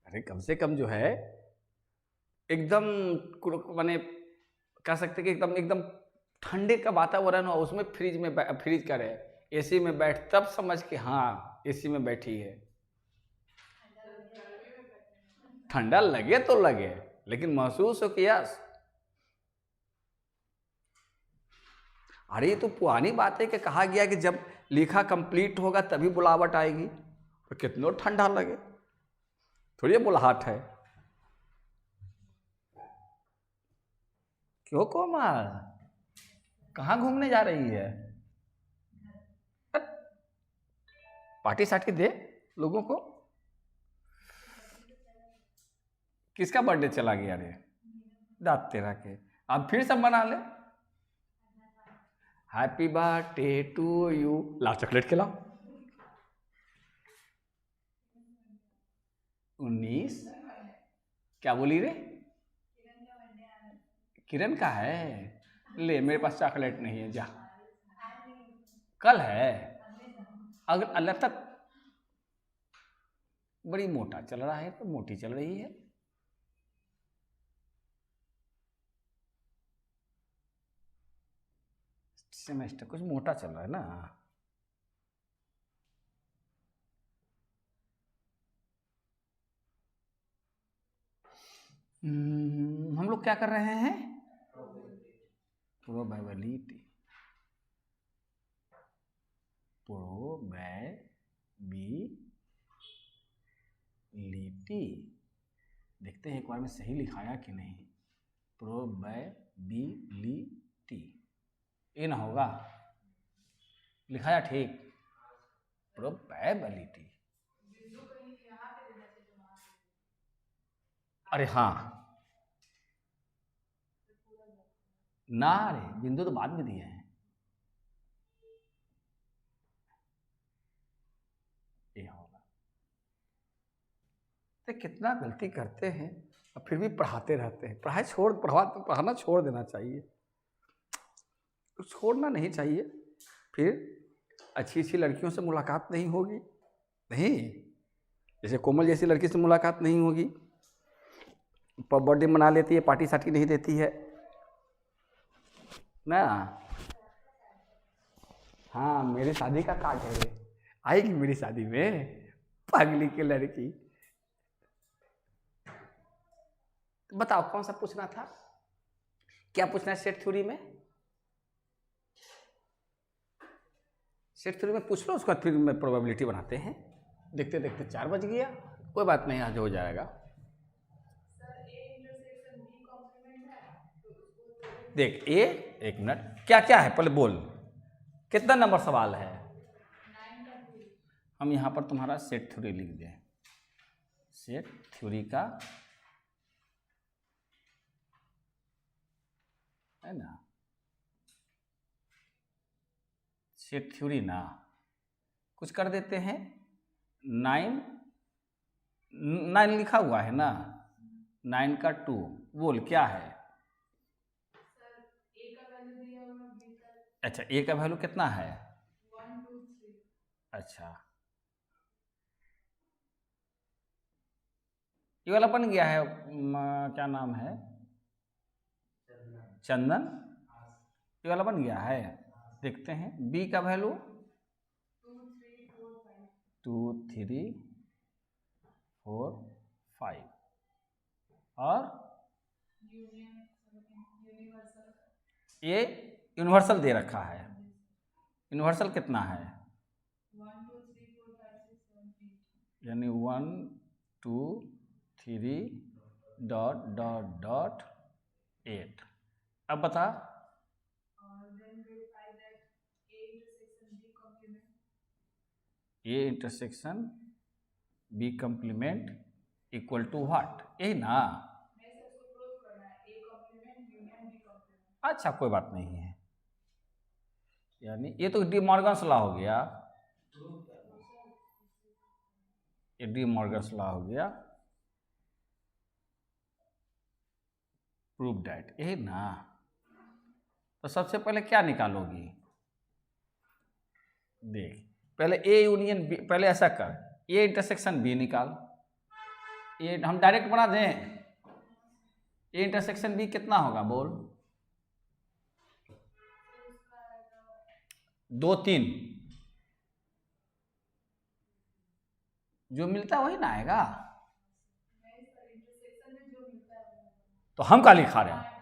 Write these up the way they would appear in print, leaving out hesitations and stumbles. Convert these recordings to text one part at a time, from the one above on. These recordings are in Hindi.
अरे कम से कम जो है एकदम माने कह सकते कि एकदम एकदम ठंडे का वातावरण हो, उसमें फ्रिज का रहे, एसी में बैठ, तब समझ के हाँ एसी में बैठी है। ठंडा लगे तो लगे, लेकिन महसूस हो कि यस। अरे ये तो पुरानी बात है कि कहा गया कि जब लिखा कंप्लीट होगा तभी बुलावट आएगी, तो कितना ठंडा लगे, थोड़ी बुलाहट है। क्यों कोमल, कहाँ घूमने जा रही है? पार्टी सार्टी दे लोगों को। किसका बर्थडे चला गया रे? दांत तेरा के, अब फिर सब मना ले। हैप्पी बर्थडे टू यू, लाओ चॉकलेट खिलाओ। 19 क्या बोली रे? किरण का है? ले मेरे पास चॉकलेट नहीं है, जा। कल है, अगर अल्लाह तक बड़ी मोटा चल रहा है तो मोटी चल रही है। सेमेस्टर कुछ मोटा चल रहा है ना। हम लोग क्या कर रहे हैं? Probability, probability. देखते हैं एक बार में सही लिखाया कि नहीं। प्रोबेबिलिटी, ये ना होगा, लिखाया ठीक? प्रोबेबिलिटी। अरे हाँ ना रे, बिंदु तो बाद में दिए हैं। ये होगा। तो कितना गलती करते हैं और फिर भी पढ़ाते रहते हैं। पढ़ाना छोड़ देना चाहिए, छोड़ना नहीं चाहिए। फिर अच्छी अच्छी लड़कियों से मुलाकात नहीं होगी, नहीं, जैसे कोमल जैसी लड़की से मुलाकात नहीं होगी, बर्थडे मना लेती है, पार्टी सार्टी नहीं देती है ना। हाँ मेरी शादी का कार्ड है रे, आएगी मेरी शादी में, पागली की लड़की। तो बताओ कौन सा पूछना था, क्या पूछना है सेट थ्योरी में? सेट थ्योरी में पूछ लो, उसके बाद फिर मैं प्रोबेबिलिटी बनाते हैं। देखते देखते 4 बज गया, कोई बात नहीं, आज हो जाएगा। देख ए, एक मिनट, क्या क्या है पहले बोल, कितना नंबर सवाल है? हम यहाँ पर तुम्हारा सेट थ्योरी लिख दें, सेट थ्योरी का है ना, सेट थ्योरी ना, कुछ कर देते हैं। 9 लिखा हुआ है ना, 9 का 2, बोल क्या है? अच्छा ए का वैल्यू कितना है? 1 2 3। अच्छा ये वाला बन गया है, क्या नाम है? चंदन। ये वाला बन गया है, देखते हैं। बी का वैल्यू 2 3 4 5 और ये यूनिवर्सल दे रखा है। यूनिवर्सल कितना है? 1 2 3 4 5 6 7 8, यानी 1 2 3 डॉट डॉट डॉट 8। अब बता, A intersection B complement equal to what, यही ना? अच्छा कोई बात नहीं है, यानी ये तो डी मॉर्गन्स लॉ हो गया, ये डी मॉर्गन्स लॉ हो गया, प्रूव दैट, यही ना? तो सबसे पहले क्या निकालोगी? देख पहले ए यूनियन बी, पहले ऐसा कर, ए इंटरसेक्शन बी निकाल, ये हम डायरेक्ट बना दें, ए इंटरसेक्शन बी कितना होगा बोल? 2 3 जो मिलता वही ना आएगा। तो हम का लिखा रहे हैं?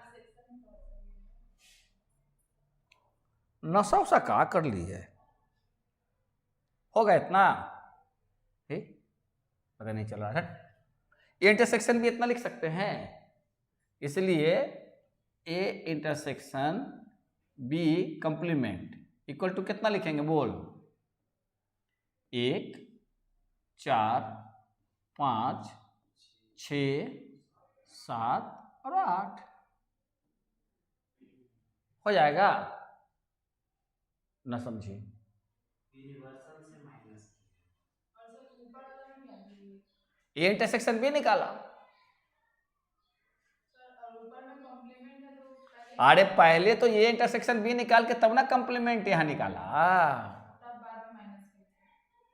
नशा उसा का कर ली है, होगा इतना? पता नहीं चल रहा है। ए इंटरसेक्शन भी इतना लिख सकते हैं, इसलिए A intersection B complement equal to कितना लिखेंगे बोल? 1 4 5 6 7 और 8 हो जाएगा ना? समझिए, यूनिवर्सल से माइनस ए इंटरसेक्शन बी निकाला। अरे पहले तो ये इंटरसेक्शन बी निकाल के तब ना कंप्लीमेंट यहां निकाला,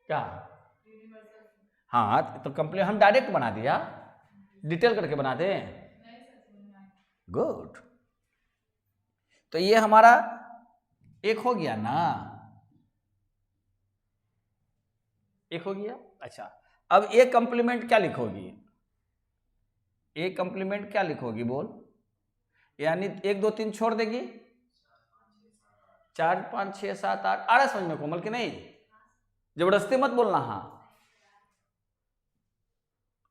क्या? हाँ तो कंप्लीमेंट हम डायरेक्ट बना दिया, डिटेल करके बना दे। गुड, तो ये हमारा एक हो गया ना, एक हो गया। अच्छा, अब ए कंप्लीमेंट क्या लिखोगी? ए कंप्लीमेंट क्या लिखोगी बोल? यानी 1 2 3 छोड़ देगी, 4 5 6 7 8 आ रहा समझ में कोमल कि नहीं? जबरदस्ती मत बोलना। हाँ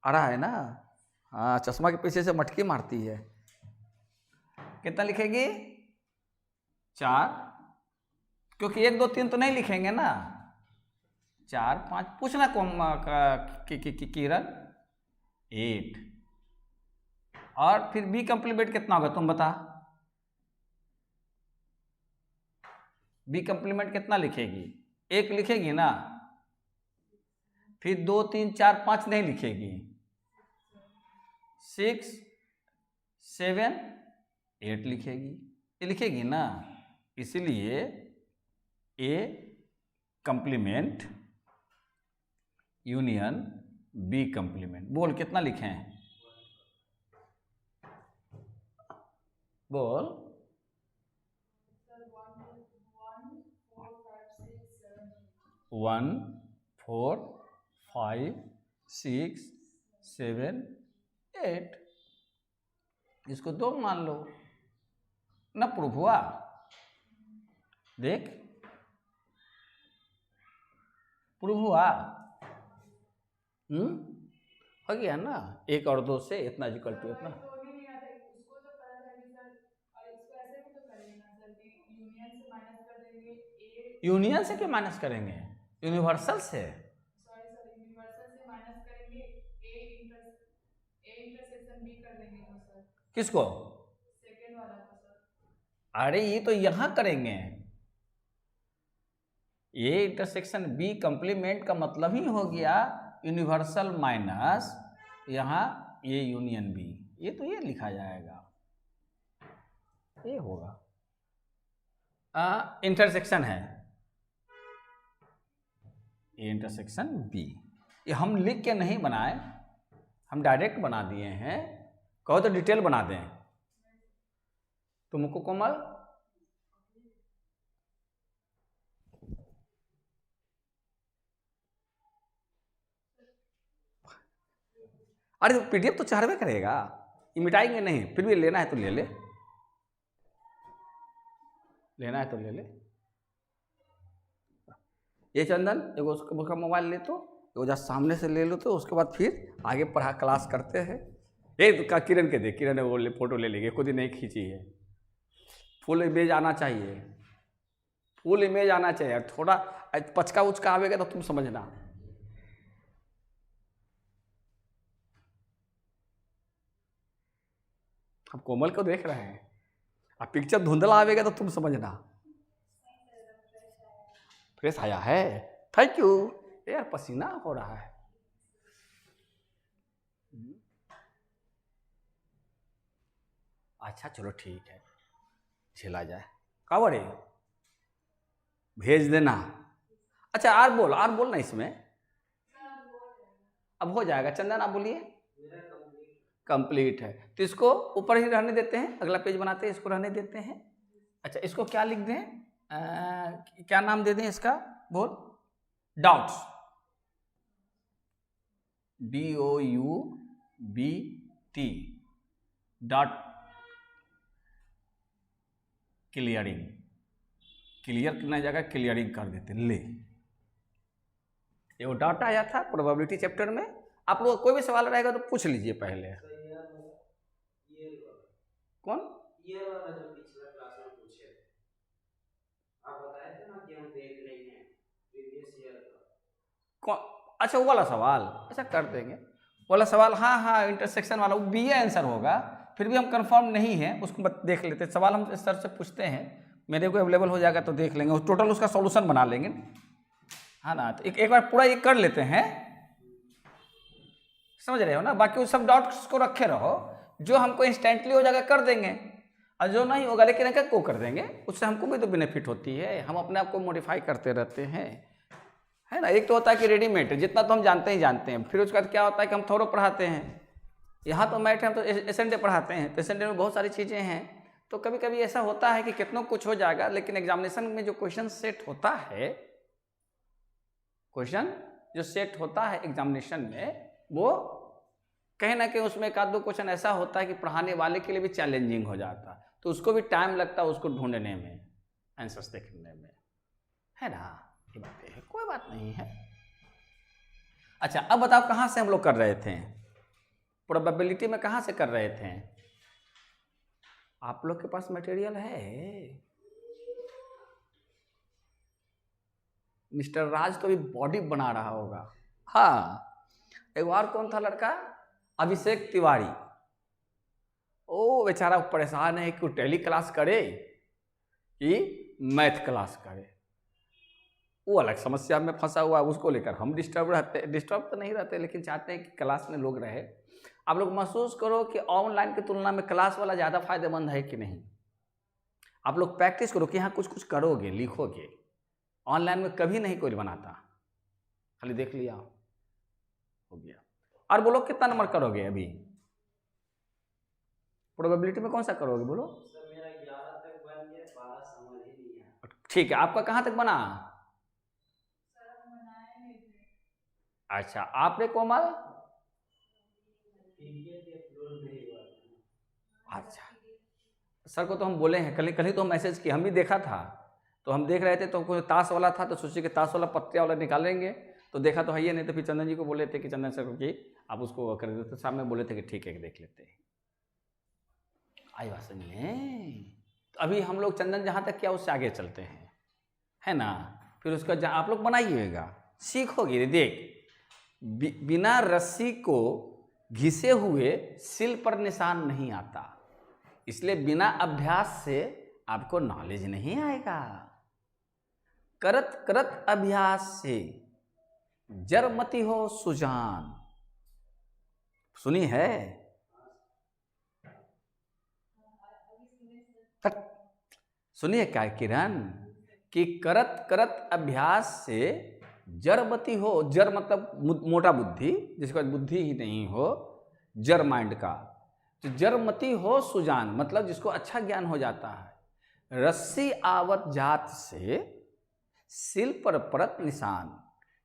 आ रहा है ना? हाँ, चश्मा के पीछे से मटकी मारती है। कितना लिखेगी? 4, क्योंकि 1 2 3 तो नहीं लिखेंगे ना, 4 5 पूछना किरण 8, और फिर बी कंप्लीमेंट कितना होगा तुम बता? बी कंप्लीमेंट कितना लिखेगी? 1 लिखेगी ना, फिर 2 3 4 5 नहीं लिखेगी, 6 7 8 लिखेगी, ये लिखेगी ना। इसलिए ए कंप्लीमेंट यूनियन बी कंप्लीमेंट, बोल कितना लिखे हैं बोल? 1 4 5 6 7 8, इसको 2 मान लो ना, प्रूफ हुआ? देख प्रूफ हुआ। हो गया ना, 1 और 2 से इतना इक्वल टू इतना। यूनियन से क्यों माइनस करेंगे? यूनिवर्सल से। किसको? सेकंड वाला को सर। अरे ये तो यहां करेंगे, ये इंटरसेक्शन बी कंप्लीमेंट का मतलब ही हो गया यूनिवर्सल माइनस यहाँ ये यूनियन बी, ये तो ये लिखा जाएगा, ये होगा इंटरसेक्शन है, ये इंटरसेक्शन बी। ये हम लिख के नहीं बनाए, हम डायरेक्ट बना दिए हैं। कहो तो डिटेल बना दें तुमको कोमल? अरे पीडीएफ तो चाहवे करेगा, ये मिटाएंगे नहीं, फिर भी लेना है तो ले ले, लेना है तो ले ले। ये चंदन एगो उसका मोबाइल ले तो एगो जा सामने से ले लो, तो उसके बाद फिर आगे पढ़ा क्लास करते हैं। ये तो किरण के दे, किरण वो फोटो ले लेंगे, खुद ही नहीं खींची है। फुल इमेज आना चाहिए, फुल इमेज आना चाहिए, थोड़ा पचका उचका आवेगा तो तुम समझना। हम कोमल को देख रहे हैं, अब पिक्चर धुंधला आवेगा तो तुम समझना। फ्रेश आया है, थैंक यू यार, पसीना हो रहा है। अच्छा चलो ठीक है, झेला जाए। कब रे भेज देना। अच्छा आर बोल ना इसमें, अब हो जाएगा। चंदन आप बोलिए। मेरा कंप्लीट कंप्लीट है, तो इसको ऊपर ही रहने देते हैं, अगला पेज बनाते हैं, इसको रहने देते हैं। अच्छा, इसको क्या लिख दें, क्या नाम दे दें इसका, बोल, doubts, DOUBT, dot clearing, clear करने की जगह क्लियरिंग कर देते। ले, ये वो डाटा आया था प्रोबेबिलिटी चैप्टर में, आप लोग कोई भी सवाल रहेगा तो पूछ लीजिए पहले। कौन? ईयर वाला जो पिछला क्लास में पूछे थे, आप बताए थे ना कि हम देख रहे हैं प्रीवियस ईयर का। कौन? अच्छा, वो वाला सवाल, अच्छा कर देंगे वाला सवाल, हाँ हाँ, इंटरसेक्शन वाला, वो BA आंसर होगा, फिर भी हम कंफर्म नहीं है, उसको देख लेते हैं। सवाल हम सर से पूछते हैं, मेरे को अवेलेबल हो जाएगा तो देख लेंगे, टोटल उसका सॉल्यूशन बना लेंगे, हाँ ना। तो एक बार पूरा ये कर लेते हैं, समझ रहे हो ना। बाकी उस सब डाउट्स को रखे रहो, जो हमको इंस्टेंटली हो जाएगा कर देंगे, और जो नहीं होगा लेकिन क्या को कर देंगे, उससे हमको भी तो बेनिफिट होती है, हम अपने आप को मॉडिफाई करते रहते हैं, है ना। एक तो होता है कि रेडीमेड जितना तो हम जानते ही जानते हैं, फिर उसके बाद क्या होता है कि हम थोड़ा पढ़ाते हैं, यहाँ तो मैथ हम तो एसेंडे पढ़ाते हैं, तो एसेंडे में बहुत सारी चीज़ें हैं, तो कभी कभी ऐसा होता है कि कितना कुछ हो जाएगा, लेकिन एग्जामिनेशन में जो क्वेश्चन सेट होता है, क्वेश्चन जो सेट होता है एग्जामिनेशन में, वो कहीं ना कहीं उसमें एक आध दो क्वेश्चन ऐसा होता है कि पढ़ाने वाले के लिए भी चैलेंजिंग हो जाता, तो उसको भी टाइम लगता है उसको ढूंढने में, आंसर्स देखने में, है ना। ये बातें है, कोई बात नहीं है। अच्छा, अब बताओ कहाँ से हम लोग कर रहे थे, प्रोबेबिलिटी में कहाँ से कर रहे थे? आप लोग के पास मटेरियल है? मिस्टर राज तो अभी बॉडी बना रहा होगा। हाँ, एक बार कौन था लड़का, अभिषेक तिवारी, ओ बेचारा परेशान है कि टेली क्लास करे कि मैथ क्लास करे, वो अलग समस्या में फंसा हुआ है, उसको लेकर हम डिस्टर्ब तो नहीं रहते, लेकिन चाहते हैं कि क्लास में लोग रहे। आप लोग महसूस करो कि ऑनलाइन की तुलना में क्लास वाला ज़्यादा फायदेमंद है कि नहीं। आप लोग प्रैक्टिस करो कि हाँ कुछ कुछ करोगे, लिखोगे, ऑनलाइन में कभी नहीं कोई बनाता, खाली देख लिया हो गया। और बोलो कितना नंबर करोगे अभी प्रोबेबिलिटी में, कौन सा करोगे बोलो? सर मेरा 11 तक बन गया, 12 समझ ही नहीं आया। ठीक है, आपका कहाँ तक बना? अच्छा, आपने कोमल? अच्छा, सर को तो हम बोले हैं, कल ही तो हम मैसेज किए, हम भी देखा था, तो हम देख रहे थे, तो कोई ताश वाला था, तो सोचे कि ताश वाला पत्तिया वाला निकालेंगे, तो देखा तो है ही नहीं, तो फिर चंदन जी को बोले थे कि चंदन सर कि आप उसको कर देते, तो साहब में बोले थे कि ठीक है देख लेते हैं। आई बात सुनिए, तो अभी हम लोग चंदन जहाँ तक किया उससे आगे चलते हैं, है ना। फिर उसका आप लोग बनाइएगा, सीखोगे। देख, बिना रस्सी को घिसे हुए सिल पर निशान नहीं आता, इसलिए बिना अभ्यास से आपको नॉलेज नहीं आएगा। करत करत अभ्यास से जरमती हो सुजान, सुनी है? सुनिए क्या किरण, कि करत करत अभ्यास से जरमती हो, जर मतलब मोटा बुद्धि, जिसका बुद्धि ही नहीं हो, जर माइंड का, तो जरमती हो सुजान मतलब जिसको अच्छा ज्ञान हो जाता है। रस्सी आवत जात से सिल पर परत निशान,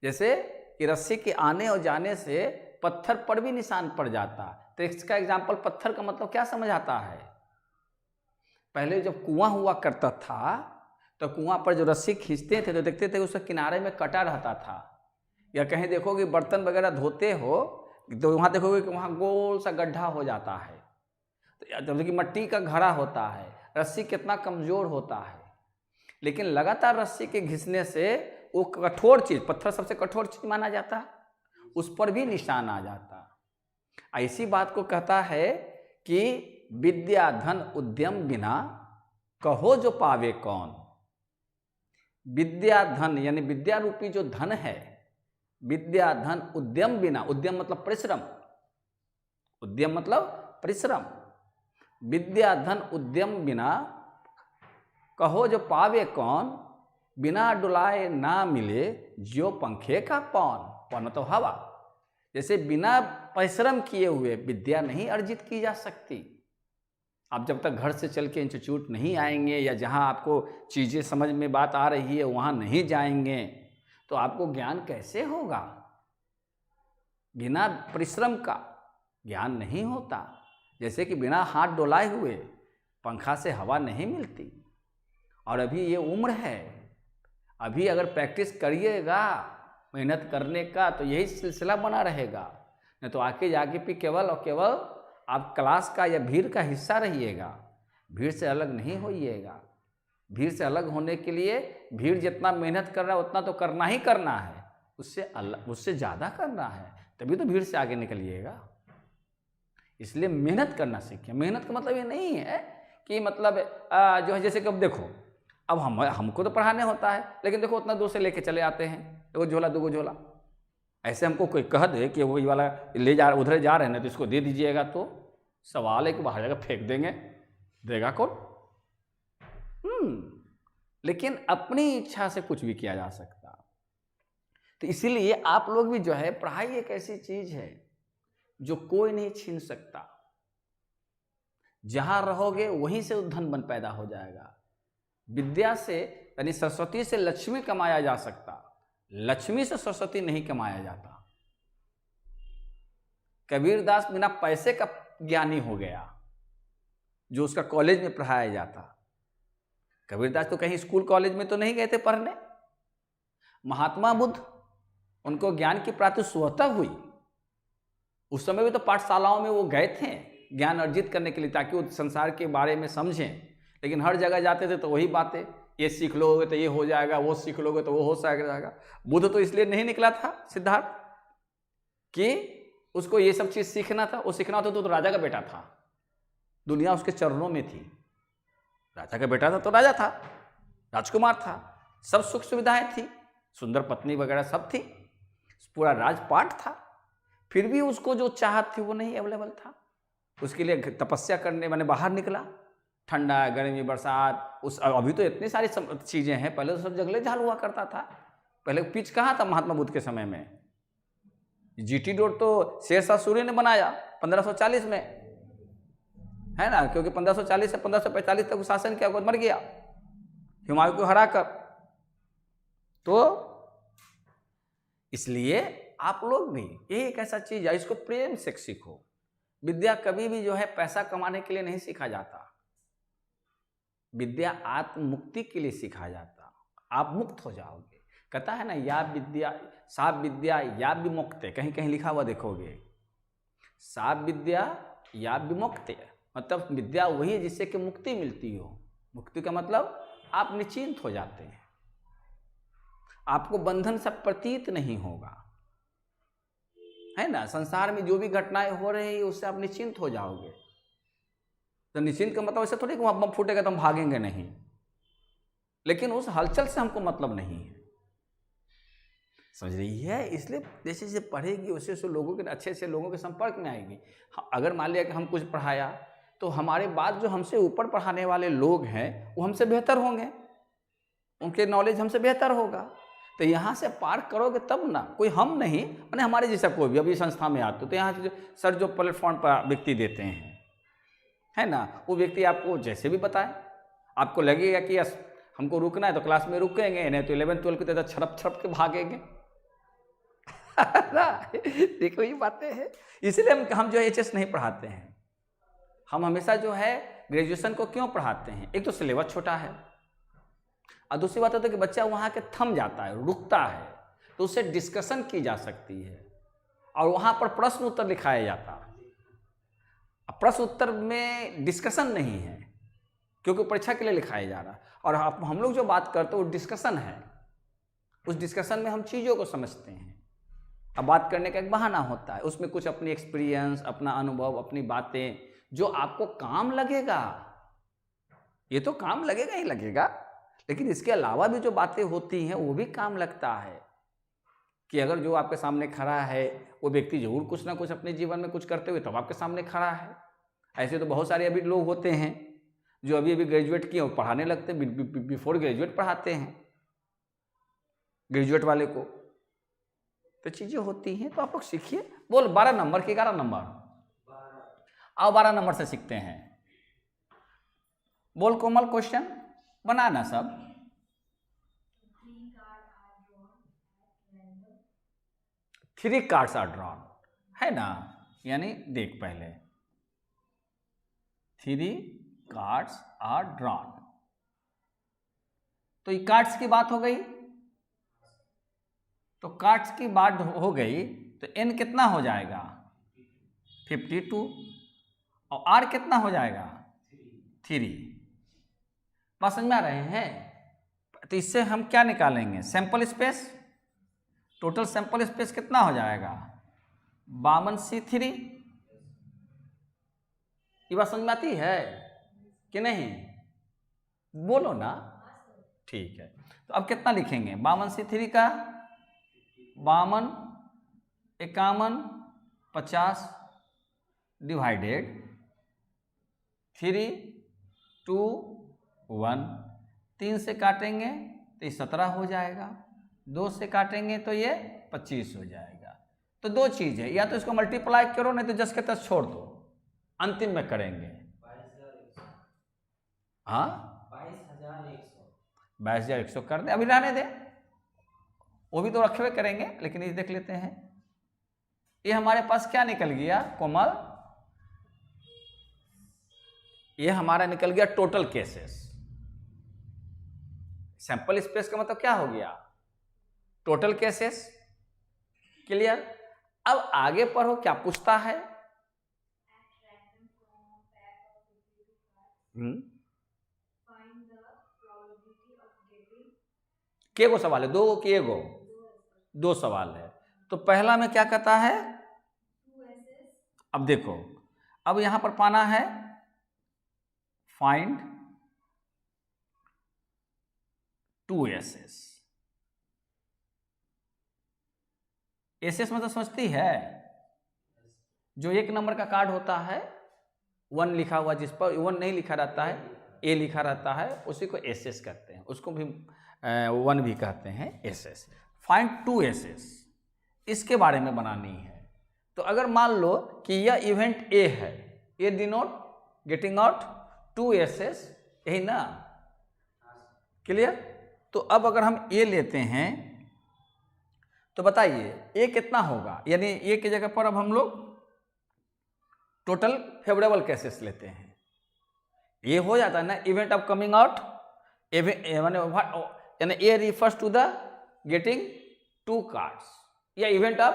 जैसे कि रस्सी के आने और जाने से पत्थर पर भी निशान पड़ जाता, तो इसका एग्जाम्पल पत्थर का मतलब क्या समझ आता है? पहले जब कुआं हुआ करता था तो कुआं पर जो रस्सी खींचते थे तो देखते थे उसके किनारे में कटा रहता था, या कहीं देखोगे बर्तन वगैरह धोते हो तो वहाँ देखोगे कि वहाँ गोल सा गड्ढा हो जाता है, तो जब कि मिट्टी का घड़ा होता है, रस्सी कितना कमज़ोर होता है, लेकिन लगातार रस्सी के घिसने से वो कठोर चीज़, पत्थर सबसे कठोर चीज़ माना जाता, उस पर भी निशान आ जाता। ऐसी बात को कहता है कि विद्या धन उद्यम बिना कहो जो पावे कौन। विद्या धन यानी विद्या रूपी जो धन है, विद्या धन उद्यम बिना, उद्यम मतलब परिश्रम, उद्यम मतलब परिश्रम, विद्या धन उद्यम बिना कहो जो पावे कौन, बिना डुलाए ना मिले जियो पंखे का पौन। पौन तो हवा, जैसे बिना परिश्रम किए हुए विद्या नहीं अर्जित की जा सकती। आप जब तक घर से चल के इंस्टीट्यूट नहीं आएंगे या जहाँ आपको चीज़ें समझ में बात आ रही है वहाँ नहीं जाएंगे तो आपको ज्ञान कैसे होगा? बिना परिश्रम का ज्ञान नहीं होता। जैसे कि बिना हाथ डोलाए हुए पंखा से हवा नहीं मिलती। और अभी ये उम्र है, अभी अगर प्रैक्टिस करिएगा मेहनत करने का तो यही सिलसिला बना रहेगा, नहीं तो आके जाके भी केवल और केवल आप क्लास का या भीड़ का हिस्सा रहिएगा, भीड़ से अलग नहीं होइएगा। भीड़ से अलग होने के लिए भीड़ जितना मेहनत कर रहा है उतना तो करना ही करना है, उससे ज़्यादा करना है, तभी तो भीड़ से आगे निकलिएगा। इसलिए मेहनत करना सीखें। मेहनत का मतलब ये नहीं है कि मतलब जो है जैसे कि अब देखो, अब हमको तो पढ़ाने होता है, लेकिन देखो उतना दूर से लेके चले आते हैं, एगो झोला दूगो झोला। ऐसे हमको कोई कह दे कि वही वाला ले जा उधर जा रहे हैं ना तो इसको दे दीजिएगा, तो सवाल है कि बाहर जगह फेंक देंगे, देगा कौन? लेकिन अपनी इच्छा से कुछ भी किया जा सकता। तो इसीलिए आप लोग भी जो है, पढ़ाई एक ऐसी चीज है जो कोई नहीं छीन सकता। जहां रहोगे वहीं से धन बन पैदा हो जाएगा। विद्या से यानी सरस्वती से लक्ष्मी कमाया जा सकता, लक्ष्मी से सरस्वती नहीं कमाया जाता। कबीरदास बिना पैसे का ज्ञानी हो गया, जो उसका कॉलेज में पढ़ाया जाता। कबीरदास तो कहीं स्कूल कॉलेज में तो नहीं गए थे पढ़ने। महात्मा बुद्ध, उनको ज्ञान की प्राप्ति स्वतः हुई। उस समय भी तो पाठशालाओं में वो गए थे ज्ञान अर्जित करने के लिए, ताकि वो संसार के बारे में समझें। लेकिन हर जगह जाते थे तो वही बातें, ये सीख लोगे तो ये हो जाएगा, वो सीख लोगे तो वो हो जाएगा। बुद्ध तो इसलिए नहीं निकला था सिद्धार्थ कि उसको ये सब चीज़ सीखना था। वो सीखना होता तो राजा का बेटा था, दुनिया उसके चरणों में थी। राजा का बेटा था तो राजा था, राजकुमार था, सब सुख सुविधाएं थी, सुंदर पत्नी वगैरह सब थी, पूरा राजपाट था। फिर भी उसको जो चाहत थी वो नहीं अवेलेबल था। उसके लिए तपस्या करने मैंने बाहर निकला, ठंडा गर्मी बरसात, अभी तो इतनी सारी चीज़ें हैं, पहले तो सब जंगले झाल हुआ करता था। पहले पिच कहाँ था महात्मा बुद्ध के समय में? जीटी रोड तो शेरशाह सूरी ने बनाया 1540 में, है ना, क्योंकि 1540 से 1545 तक शासन किया, मर गया हुमायूं को हराकर। तो इसलिए आप लोग भी यही एक ऐसा चीज है, इसको प्रेम से सीखो। विद्या कभी भी जो है पैसा कमाने के लिए नहीं सीखा जाता, विद्या आत्म मुक्ति के लिए सीखा जाता। आप मुक्त हो जाओगे। कहता है ना, या विद्या सा विद्या या विमुक्ते, कहीं कहीं लिखा हुआ देखोगे, सा विद्या या विमुक्ते, मतलब विद्या वही है जिससे कि मुक्ति मिलती हो। मुक्ति का मतलब आप निश्चिंत हो जाते हैं, आपको बंधन से प्रतीत नहीं होगा, है ना। संसार में जो भी घटनाएं हो रही है उससे आप निश्चिंत हो जाओगे। तो निश्चिंत का मतलब ऐसा थोड़ी कि बम फूटेगा तो हम भागेंगे, नहीं, लेकिन उस हलचल से हमको मतलब नहीं है, समझ रही है। इसलिए जैसे जैसे पढ़ेगी वैसे वैसे लोगों के अच्छे अच्छे लोगों के संपर्क में आएगी। अगर मान लिया कि हम कुछ पढ़ाया तो हमारे बाद जो हमसे ऊपर पढ़ाने वाले लोग हैं वो हमसे बेहतर होंगे, उनके नॉलेज हमसे बेहतर होगा। तो यहाँ से पार करोगे तब ना, कोई हम नहीं, मैंने हमारे जैसा कोई भी अभी संस्था में आते तो यहाँ से सर जो प्लेटफॉर्म पर व्यक्ति देते हैं, है ना, वो व्यक्ति आपको जैसे भी बताए, आपको लगेगा कि यस हमको रुकना है तो क्लास में रुकेंगे, नहीं तो 11 12 की तरह छड़प छड़प के भागेंगे। देखो ये बातें हैं। इसलिए हम जो एचएस नहीं पढ़ाते हैं। हम हमेशा जो है ग्रेजुएशन को क्यों पढ़ाते हैं? एक तो सिलेबस छोटा है, और दूसरी बात होती है कि बच्चा वहाँ के थम जाता है, रुकता है, तो उससे डिस्कशन की जा सकती है और वहाँ पर प्रश्न उत्तर लिखाया जाता है। प्रश्न उत्तर में डिस्कशन नहीं है क्योंकि परीक्षा के लिए लिखाया जा रहा है, और हम लोग जो बात करते हैं वो डिस्कशन है। उस डिस्कशन में हम चीज़ों को समझते हैं। अब बात करने का एक बहाना होता है, उसमें कुछ अपनी एक्सपीरियंस, अपना अनुभव, अपनी बातें जो आपको काम लगेगा, ये तो काम लगेगा ही लगेगा, लेकिन इसके अलावा भी जो बातें होती हैं वो भी काम लगता है। कि अगर जो आपके सामने खड़ा है वो व्यक्ति जरूर कुछ ना कुछ अपने जीवन में कुछ करते हुए तब आपके सामने खड़ा है। ऐसे तो बहुत सारे अभी लोग होते हैं जो अभी अभी ग्रेजुएट किए पढ़ाने लगते हैं, बिफोर ग्रेजुएट पढ़ाते हैं ग्रेजुएट वाले को। तो चीजें होती हैं, तो आप लोग सीखिए। बोल 12 नंबर की 11 नंबर, 12 आओ 12 नंबर से सीखते हैं। बोल कोमल, क्वेश्चन बनाना सब। 3 कार्ड्स आर ड्रॉन, है ना, यानी देख पहले 3 कार्ड्स आर ड्रॉन, तो ये कार्ड्स की बात हो गई। तो कार्ड्स की बात हो गई तो n कितना हो जाएगा 52, और r कितना हो जाएगा 3। बात समझ में आ रहे हैं? तो इससे हम क्या निकालेंगे, sample space. Total sample space कितना हो जाएगा 52C3। ये बात समझ में आती है कि नहीं? बोलो ना। ठीक है, तो अब कितना लिखेंगे 52C3 का 52, 51, 50 डिवाइडेड 3, 2, 1। 3 से काटेंगे तो ये 17 हो जाएगा, 2 से काटेंगे तो ये 25 हो जाएगा। तो दो चीज है, या तो इसको मल्टीप्लाई करो, नहीं तो जस के तस छोड़ दो, अंतिम में करेंगे। 22,100। हाँ 22,100। 22,100 कर दे, अभी रहने दे, वो भी तो रखे हुए करेंगे, लेकिन ये देख लेते हैं। ये हमारे पास क्या निकल गया कोमल, ये हमारा निकल गया टोटल केसेस। सैंपल स्पेस का मतलब क्या हो गया, टोटल केसेस। क्लियर? अब आगे पढ़ो क्या पूछता है। के गो सवाल है, 2 गो कि 1 गो? 2 सवाल है। तो पहला में क्या कहता है, अब देखो, अब यहां पर पाना है फाइंड 2 एसेस। एसेस मतलब समझती है, जो 1 नंबर का कार्ड होता है 1 लिखा हुआ, जिस पर 1 नहीं लिखा रहता है, ए लिखा रहता है, उसी को एसेस कहते हैं, उसको भी 1 भी कहते हैं एसेस। फाइंड 2 एसेस, इसके बारे में बनानी है। तो अगर मान लो कि यह इवेंट ए है, ए डिनोट गेटिंग आउट 2 एसेस, यही ना? क्लियर? तो अब अगर हम ए लेते हैं तो बताइए ए कितना होगा, यानी ए की जगह पर अब हम लोग टोटल फेवरेबल केसेस लेते हैं। ये हो जाता है ना इवेंट ऑफ कमिंग आउट, यानी A refers to the getting 2 cards, या event of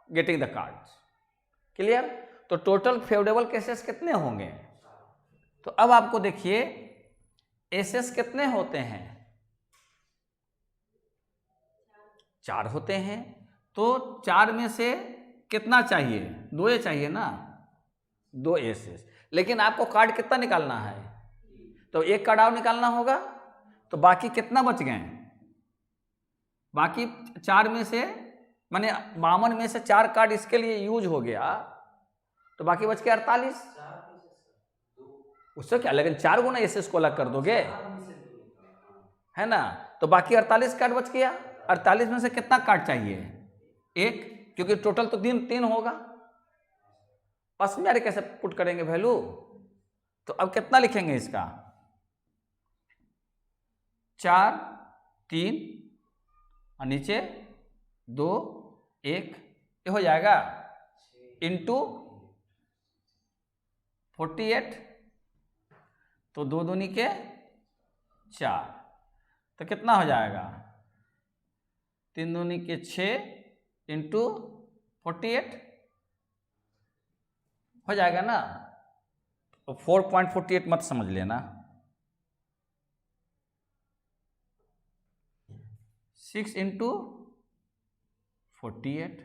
getting the cards. Clear? तो टोटल फेवरेबल केसेस कितने होंगे? तो अब आपको देखिए एसेस कितने होते हैं, 4 होते हैं। तो 4 में से कितना चाहिए, 2 चाहिए ना, 2 एसेस। लेकिन आपको कार्ड कितना निकालना है, तो 1 कार्ड और निकालना होगा। तो बाकी कितना बच गए, बाकी 4 में से, माने 52 में से 4 कार्ड इसके लिए यूज हो गया, तो बाकी बच के 48। उससे क्या, लेकिन 4 गुना एसेस को अलग कर दोगे, है ना? तो बाकी 48 कार्ड बच गया। 48 में से कितना कार्ड चाहिए, 1, क्योंकि टोटल तो 3 होगा। पास में यार कैसे पुट करेंगे वैल्यू? तो अब कितना लिखेंगे इसका, 4, 3 और नीचे 2, 1, ये हो जाएगा इंटू 48, तो 2 दूनी के 4, तो कितना हो जाएगा 3 दूनी के 6 इंटू 48 हो जाएगा ना। तो 4.48 मत समझ लेना, 6 इंटू 48,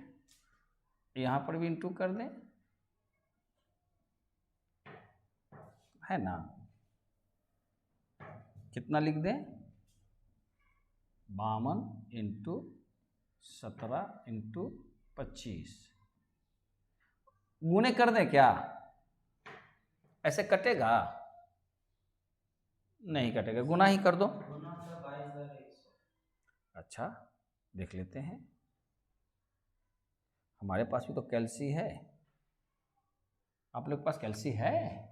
यहां पर भी इंटू कर दें, है ना? कितना लिख दें, 52 इंटू 17 इंटू 25। गुने कर दें क्या, ऐसे कटेगा? नहीं कटेगा, गुना ही कर दो। अच्छा देख लेते हैं, हमारे पास भी तो कैल्सी है, आप लोग के पास कैल्सी है?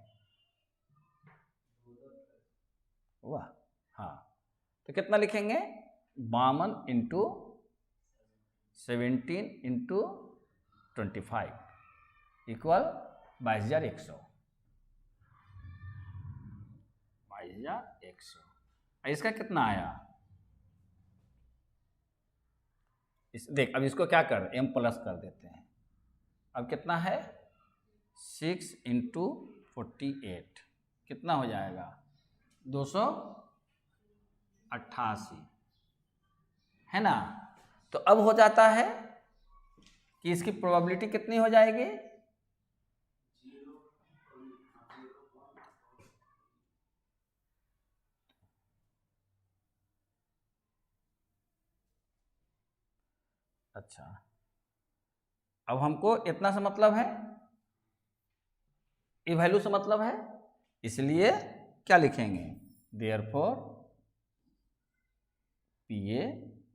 वाह, हाँ, तो कितना लिखेंगे? 52 इंटू 17 इंटू 25 इक्वल 22,100। 22,100। इसका कितना आया? देख, अब इसको क्या कर, m प्लस कर देते हैं। अब कितना है? 6 इंटू 48 कितना हो जाएगा? 288, है ना? तो अब हो जाता है कि इसकी प्रोबेबिलिटी कितनी हो जाएगी? अच्छा, अब हमको इतना सा मतलब है, ये वैल्यू से मतलब है, इसलिए क्या लिखेंगे? देयरफॉर PA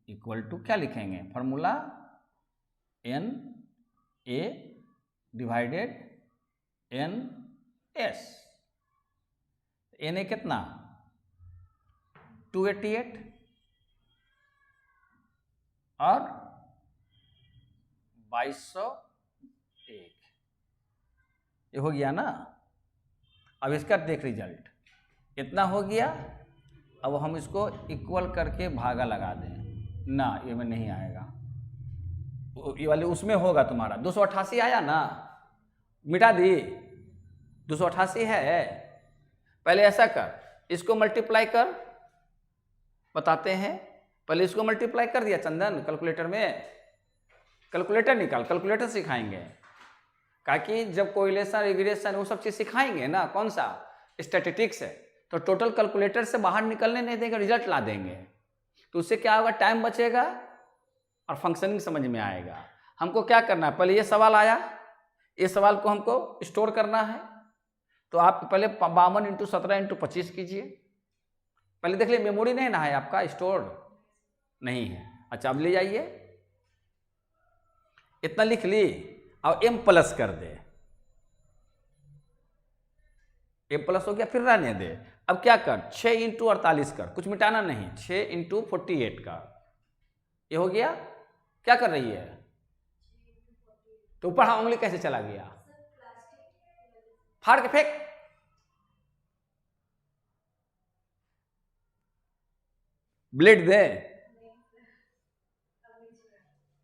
इक्वल टू क्या लिखेंगे? Formula NA divided NS। NA कितना? 288 और 2201, ये हो गया ना? अब इसका देख रिजल्ट, इतना हो गया। अब हम इसको इक्वल करके भागा लगा दें ना, ये में नहीं आएगा, ये वाले उसमें होगा तुम्हारा। 288 आया ना, मिटा दी, 288 है। पहले ऐसा कर, इसको मल्टीप्लाई कर, बताते हैं। पहले इसको मल्टीप्लाई कर दिया चंदन कैलकुलेटर में, कैलकुलेटर निकाल, कैलकुलेटर सिखाएंगे, ताकि जब कोरिलेशन रिग्रेशन वो सब चीज़ सिखाएंगे ना, कौन सा स्टैटिस्टिक्स है, तो टोटल कैलकुलेटर से बाहर निकलने नहीं देंगे, रिजल्ट ला देंगे। तो उससे क्या होगा? टाइम बचेगा और फंक्शनिंग समझ में आएगा। हमको क्या करना है? पहले ये सवाल आया, इस सवाल को हमको स्टोर करना है, तो आप पहले 52 इंटू 17 इंटू 25 कीजिए। पहले देख लीजिए, मेमोरी नहीं ना है आपका, स्टोर नहीं है। अच्छा, अब ले जाइए, इतना लिख ली और m प्लस कर दे, m प्लस हो गया, फिर रहने दे। अब क्या कर? 6 इंटू 48 कर, कुछ मिटाना नहीं, 6 इंटू 48 का, ये हो गया। क्या कर रही है? तो ऊपर हाँ उंगली कैसे चला गया? फाड़ के फेंक। ब्लेड दे।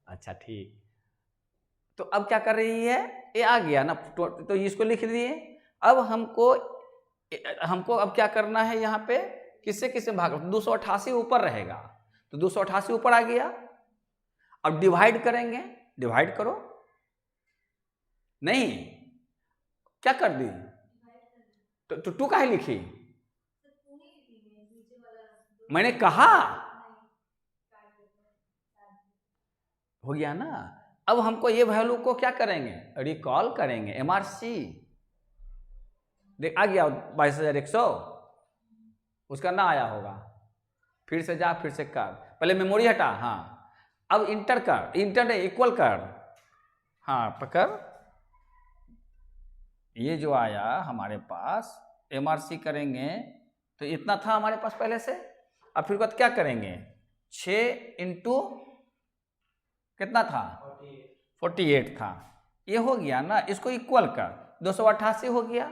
अच्छा ठीक, तो अब क्या कर रही है? ये आ गया ना, तो इसको लिख दिए। अब हमको अब क्या करना है? यहाँ पे किससे किससे भाग? 288 ऊपर रहेगा, तो 288 ऊपर आ गया। अब डिवाइड करेंगे, डिवाइड करो। नहीं, क्या कर दी? तो टू काहे लिखी? मैंने कहा हो गया ना। अब हमको ये वैल्यू को क्या करेंगे? रिकॉल करेंगे, MRC। देख आ गया 22,100, उसका ना आया होगा, फिर से जा, फिर से कर, पहले मेमोरी हटा। हाँ, अब इंटर कर, इंटर इक्वल कर, हाँ पकड़, ये जो आया हमारे पास MRC करेंगे, तो इतना था हमारे पास पहले से। अब फिर बाद क्या करेंगे? 6 इंटू कितना था? 48 था, ये हो गया ना। इसको इक्वल कर, 288 हो गया।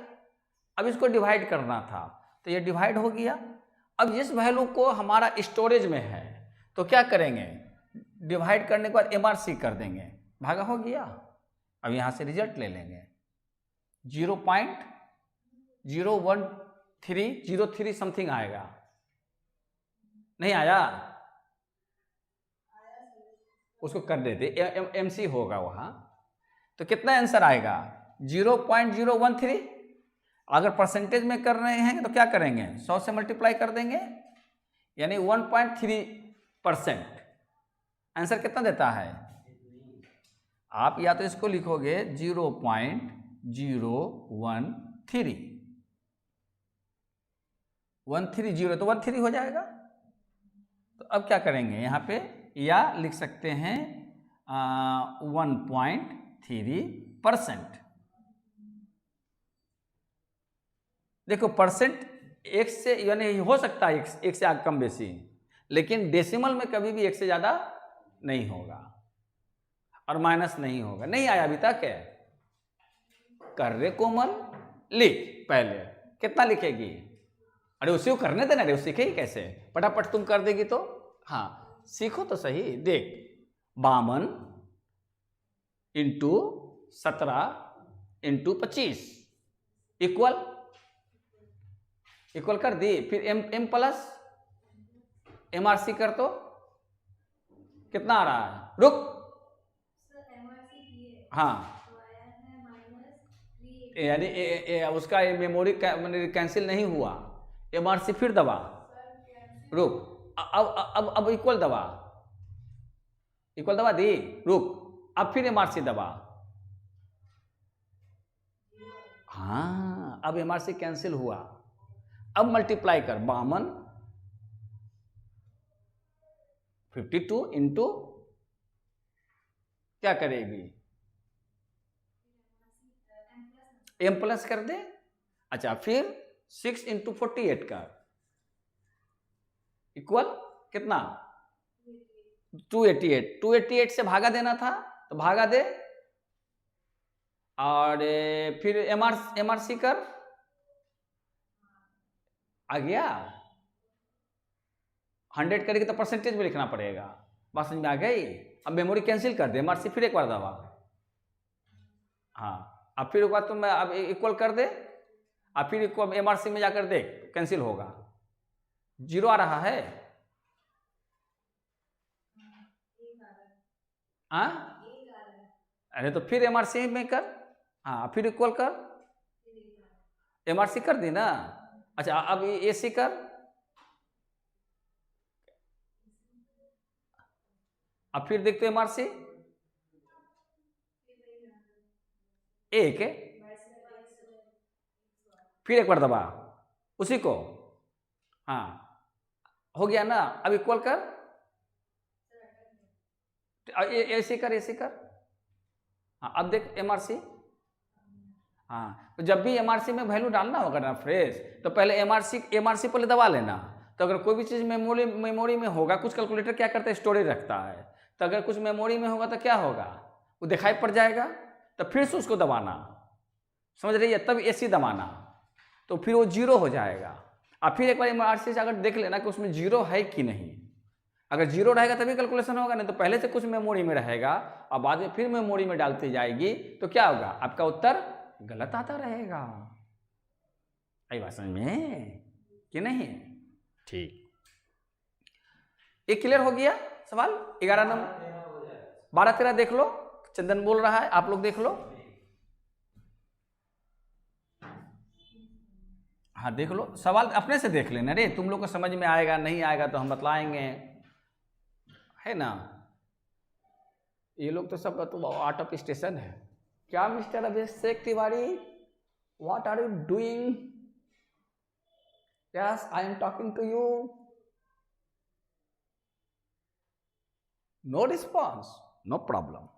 अब इसको डिवाइड करना था, तो ये डिवाइड हो गया। अब जिस वैल्यू को हमारा स्टोरेज में है, तो क्या करेंगे? डिवाइड करने के बाद MRC कर देंगे, भागा हो गया। अब यहाँ से रिजल्ट ले लेंगे, 0.01303 समथिंग आएगा। नहीं आया? उसको कर देते, MC होगा वहाँ, तो कितना आंसर आएगा? 0.013। अगर परसेंटेज में कर रहे हैं तो क्या करेंगे? 100 से मल्टीप्लाई कर देंगे, यानी 1.3%। आंसर कितना देता है? आप या तो इसको लिखोगे 0.013, 130, तो 13 हो जाएगा। तो अब क्या करेंगे? यहाँ पे या लिख सकते हैं 1.3%। देखो परसेंट एक से यानी हो सकता है एक से आगे कम बेसी, लेकिन डेसिमल में कभी भी एक से ज्यादा नहीं होगा और माइनस नहीं होगा। नहीं आया अभी तक है? कर रे कोमल, लिख पहले। कितना लिखेगी? अरे उसी को करने देना रे, सीखेगी कैसे? फटाफट तुम कर देगी तो। हाँ सीखो तो सही। देख 52 इंटू 17 इंटू 25 इक्वल कर दी। फिर m प्लस MRC कर तो कितना आ रहा है? रुक, हाँ यानी उसका मेमोरी कैंसिल नहीं हुआ। MRC फिर दबा, रुक, अब इक्वल दबा दी, रुक, अब फिर MRC दबा। हाँ अब MRC कैंसिल हुआ। अब मल्टीप्लाई कर 52 52 इंटू क्या करेगी? m प्लस कर दे। अच्छा फिर 6 इंटू 48 का इक्वल कितना? 288 से भागा देना था तो भागा दे, और फिर MRC कर। आ गया? 100 करेगी तो परसेंटेज में लिखना पड़ेगा। बात समझ में आ गई? अब मेमोरी कैंसिल कर दे, MRC फिर एक बार दबा। हाँ अब फिर एक बार तुम अब इक्वल कर दे, अब फिर MRC में जाकर देख कैंसिल होगा। 0 आ रहा है? हाँ अरे तो फिर MRC में कर। हाँ फिर इक्वल कर, MRC कर दी ना। अच्छा अब AC कर, अब फिर देखते MRC एक है, फिर एक बार दबा उसी को। हाँ हो गया ना? अब इक्वल कर, ऐसे कर। हाँ अब देख MRC। हाँ तो जब भी MRC में वैल्यू डालना होगा ना फ्रेश, तो पहले MRC पहले दबा लेना। तो अगर कोई भी चीज़ मेमोरी में होगा, कुछ कैलकुलेटर क्या करता है स्टोरेज रखता है, तो अगर कुछ मेमोरी में होगा तो क्या होगा? वो दिखाई पड़ जाएगा, तो फिर से उसको दबाना, समझ रही है? तब AC दबाना, तो फिर वो 0 हो जाएगा। अब फिर एक बार MRC से अगर देख लेना कि उसमें 0 है कि नहीं। अगर 0 रहेगा तभी कैलकुलेशन होगा, नहीं तो पहले से कुछ मेमोरी में रहेगा और बाद में फिर मेमोरी में डालती जाएगी, तो क्या होगा? आपका उत्तर गलत आता रहेगा। आई बात समझ में कि नहीं? ठीक, ये क्लियर हो गया सवाल? 11 नंबर 12-13 देख लो। चंदन बोल रहा है, आप लोग देख लो। हाँ देख लो, सवाल अपने से देख लेना रे, तुम लोग को समझ में आएगा नहीं आएगा तो हम बतलाएंगे, है ना? ये लोग तो सब तो आउट ऑफ स्टेशन है। क्या mister Abhishek Tiwari, what are you doing? Yes I am talking to you. No response, no problem.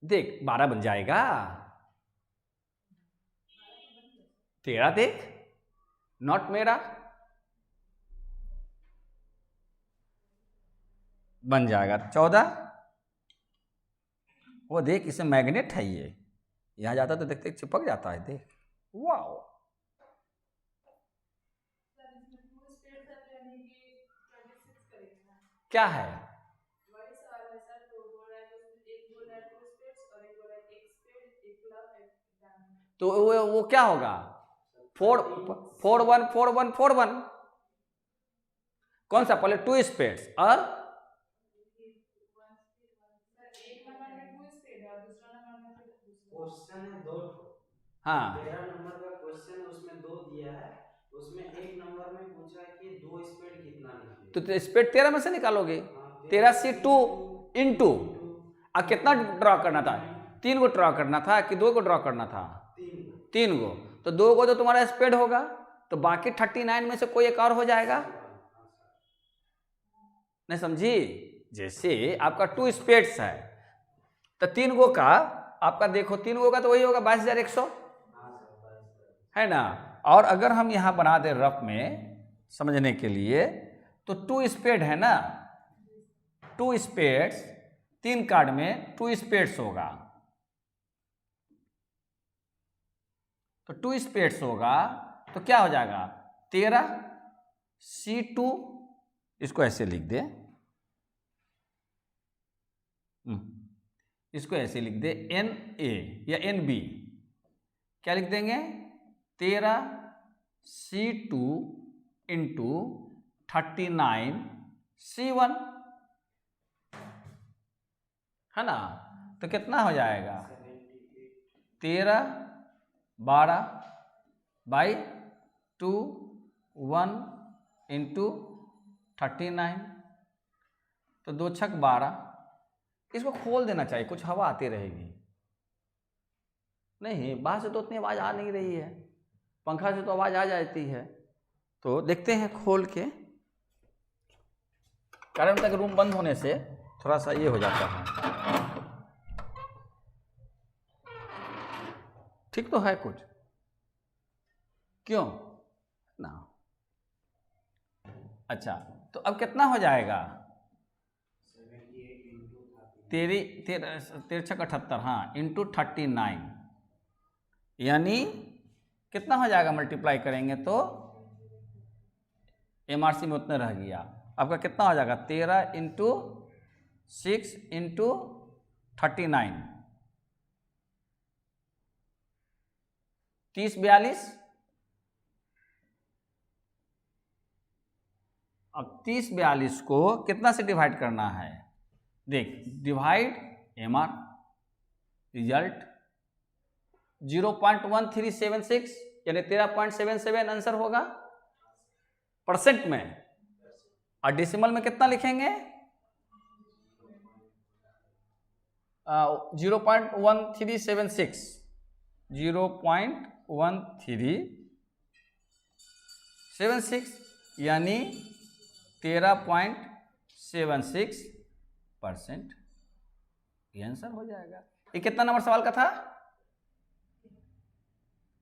देख 12 बन जाएगा। तेरा देख, नॉट मेरा, बन जाएगा 14। वो देख इसमें मैग्नेट है, ये यहां जाता तो देखते चिपक जाता है। देख वाओ, क्या है? तो वो क्या होगा? 4-1-4-1-4-1। कौन सा? पहले 2 स्पेड्स और क्वेश्चन है 2 ठो। हाँ 13 नंबर का क्वेश्चन है, उसमें 2 दिया है। उसमें एक नंबर में पूछा है कि 2 स्पेड कितना निकले, तो स्पेड 13 में से निकालोगे। 13 से 2 इंटू, अब कितना ड्रॉ करना था? 3 को ड्रॉ करना था कि 2 को ड्रॉ करना था? 3 को। तो 2 को तो तुम्हारा स्पेड होगा, तो बाकी 39 में से कोई एक और हो जाएगा। नहीं समझी? जैसे आपका 2 स्पेड्स है तो 3 गो का आपका देखो 3 गो का तो वही होगा 22,100 है ना। और अगर हम यहाँ बना दे रफ में समझने के लिए तो 2 स्पेड है ना, 2 स्पेड्स 3 कार्ड में 2 स्पेड्स होगा तो 2 स्पेड्स होगा तो क्या हो जाएगा 13 C2 इसको ऐसे लिख दे, इसको ऐसे लिख दे NA या NB क्या लिख देंगे 13 C2 इंटू 39 C1 है ना। तो कितना हो जाएगा 13 12 बाई 2 1 इंटू 39 तो 2 छक 12। इसको खोल देना चाहिए, कुछ हवा आती रहेगी। नहीं बाहर से तो उतनी आवाज़ आ नहीं रही है, पंखा से तो आवाज़ आ जाती है। तो देखते हैं खोल के, कारण तक रूम बंद होने से थोड़ा सा ये हो जाता है। ठीक तो है कुछ, क्यों ना। अच्छा तो अब कितना हो जाएगा 13 छक 78 हाँ इंटू 39 यानी कितना हो जाएगा मल्टीप्लाई करेंगे तो MRC में उतना रह गया आपका कितना हो जाएगा 13 इंटू 6 इंटू 39 30 42। अब 30 42 को कितना से डिवाइड करना है देख डिवाइड MR रिजल्ट 0.1376 यानी 13.77 आंसर होगा परसेंट में। और डेसिमल में कितना लिखेंगे 0.1376 0.1376 यानी 13.76%। ये आंसर हो जाएगा। ये कितना नंबर सवाल का था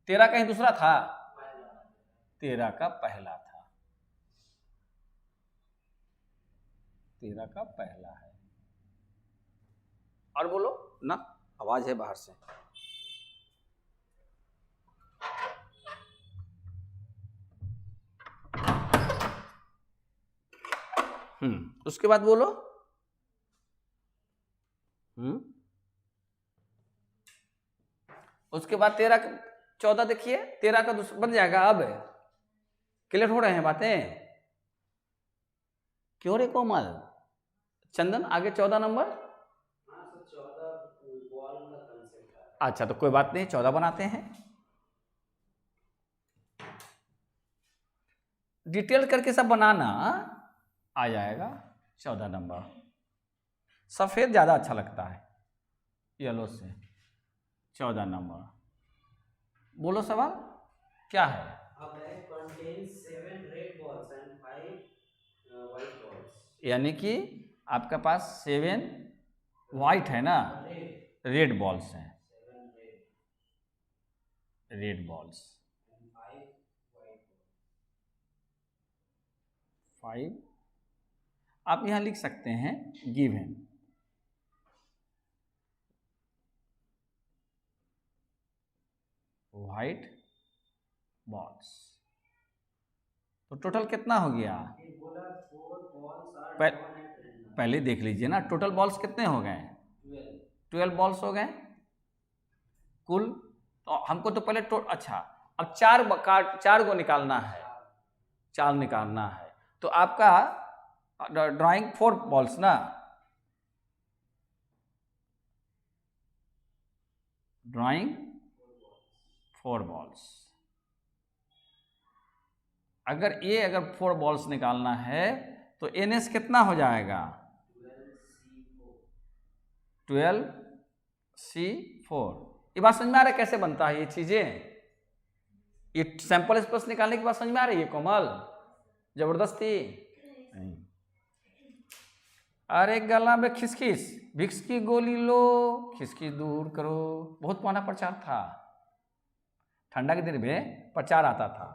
13 कहीं दूसरा था 13 का पहला था 13 का पहला है। और बोलो ना आवाज है बाहर से। उसके बाद बोलो उसके बाद 13 14 देखिए 13 का बन जाएगा। अब क्लियर हो रहे हैं बातें क्यों रे कोमल चंदन आगे 14 नंबर। अच्छा तो कोई बात नहीं 14 बनाते हैं। डिटेल करके सब बनाना आ जाएगा 14 नंबर। सफेद ज्यादा अच्छा लगता है येलो से। 14 नंबर बोलो सवाल क्या है। यानी कि आपके पास 7 व्हाइट है ना रेड बॉल्स हैं रेड बॉल्स 5 आप यहां लिख सकते हैं गिवन व्हाइट बॉल्स। तो टोटल कितना हो गया पहले देख लीजिए ना टोटल बॉल्स कितने हो गए 12 बॉल्स हो गए कुल। तो हमको तो पहले अच्छा अब 4 गो निकालना है 4 निकालना है। तो आपका ड्राइंग 4 बॉल्स ना ड्राइंग 4 बॉल्स। अगर 4 बॉल्स निकालना है तो NS कितना हो जाएगा 12C4। ये बात समझ में आ रहा है कैसे बनता है ये चीजें। ये सैंपल स्पेस निकालने की बात समझ में आ रही है कोमल जबरदस्ती नहीं। अरे गला में खिसखिस, विक्स की गोली लो, खिसखिस दूर करो। बहुत पुराना प्रचार था, ठंडा के दिन में प्रचार आता था,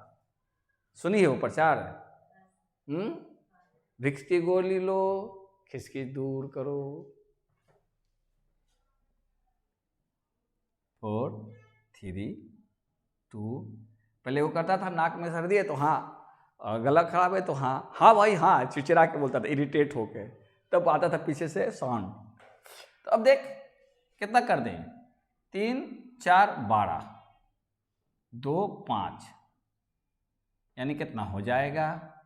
सुनी है वो प्रचार? विक्स की गोली लो, खिसखिस दूर करो। 4 3 2। पहले वो करता था नाक में सर्दी है तो हाँ, गला खराब है तो हाँ, हाँ भाई हाँ, चिड़चिड़ा के बोलता था, इरिटेट होके, तब आता था पीछे से साउंड। तो अब देख कितना कर दें, 3 4 12, 2 5, यानी कितना हो जाएगा,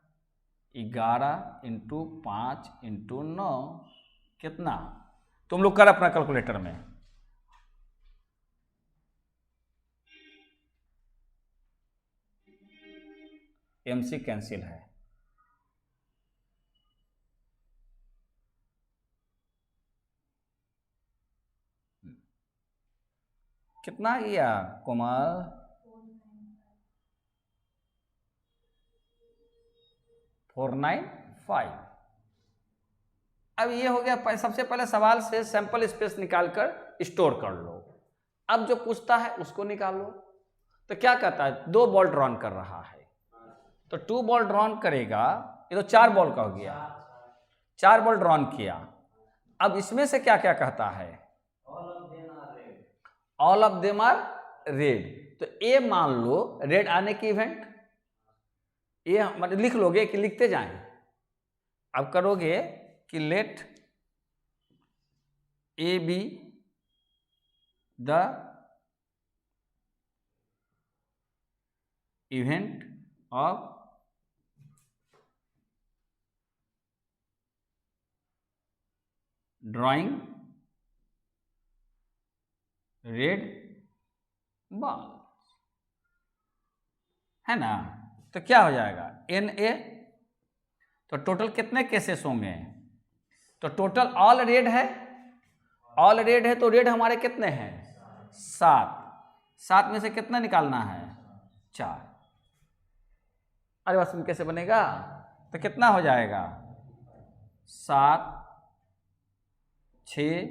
11 × 5 × 9, कितना? तुम लोग कर अपना कैलकुलेटर में। MC कैंसिल है, कितना गया कोमल? 495। अब ये हो गया, सबसे पहले सवाल से सैंपल स्पेस निकालकर स्टोर कर लो। अब जो पूछता है उसको निकालो। तो क्या कहता है, 2 बॉल ड्रॉन कर रहा है, तो 2 बॉल ड्रॉन करेगा, ये तो 4 बॉल का हो गया, 4 बॉल ड्रॉन किया। अब इसमें से क्या क्या कहता है, all of them are red. तो ए मान लो रेड आने की इवेंट, ये मतलब लिख लोगे कि लिखते जाएं। अब करोगे कि let A B the event of drawing red ball, है ना? तो क्या हो जाएगा, NA। तो टोटल कितने केसेस होंगे, तो टोटल ऑल रेड है, ऑल रेड है तो रेड हमारे कितने हैं, 7। 7 में से कितना निकालना है, 4। अरे बस कैसे बनेगा, तो कितना हो जाएगा, 7 6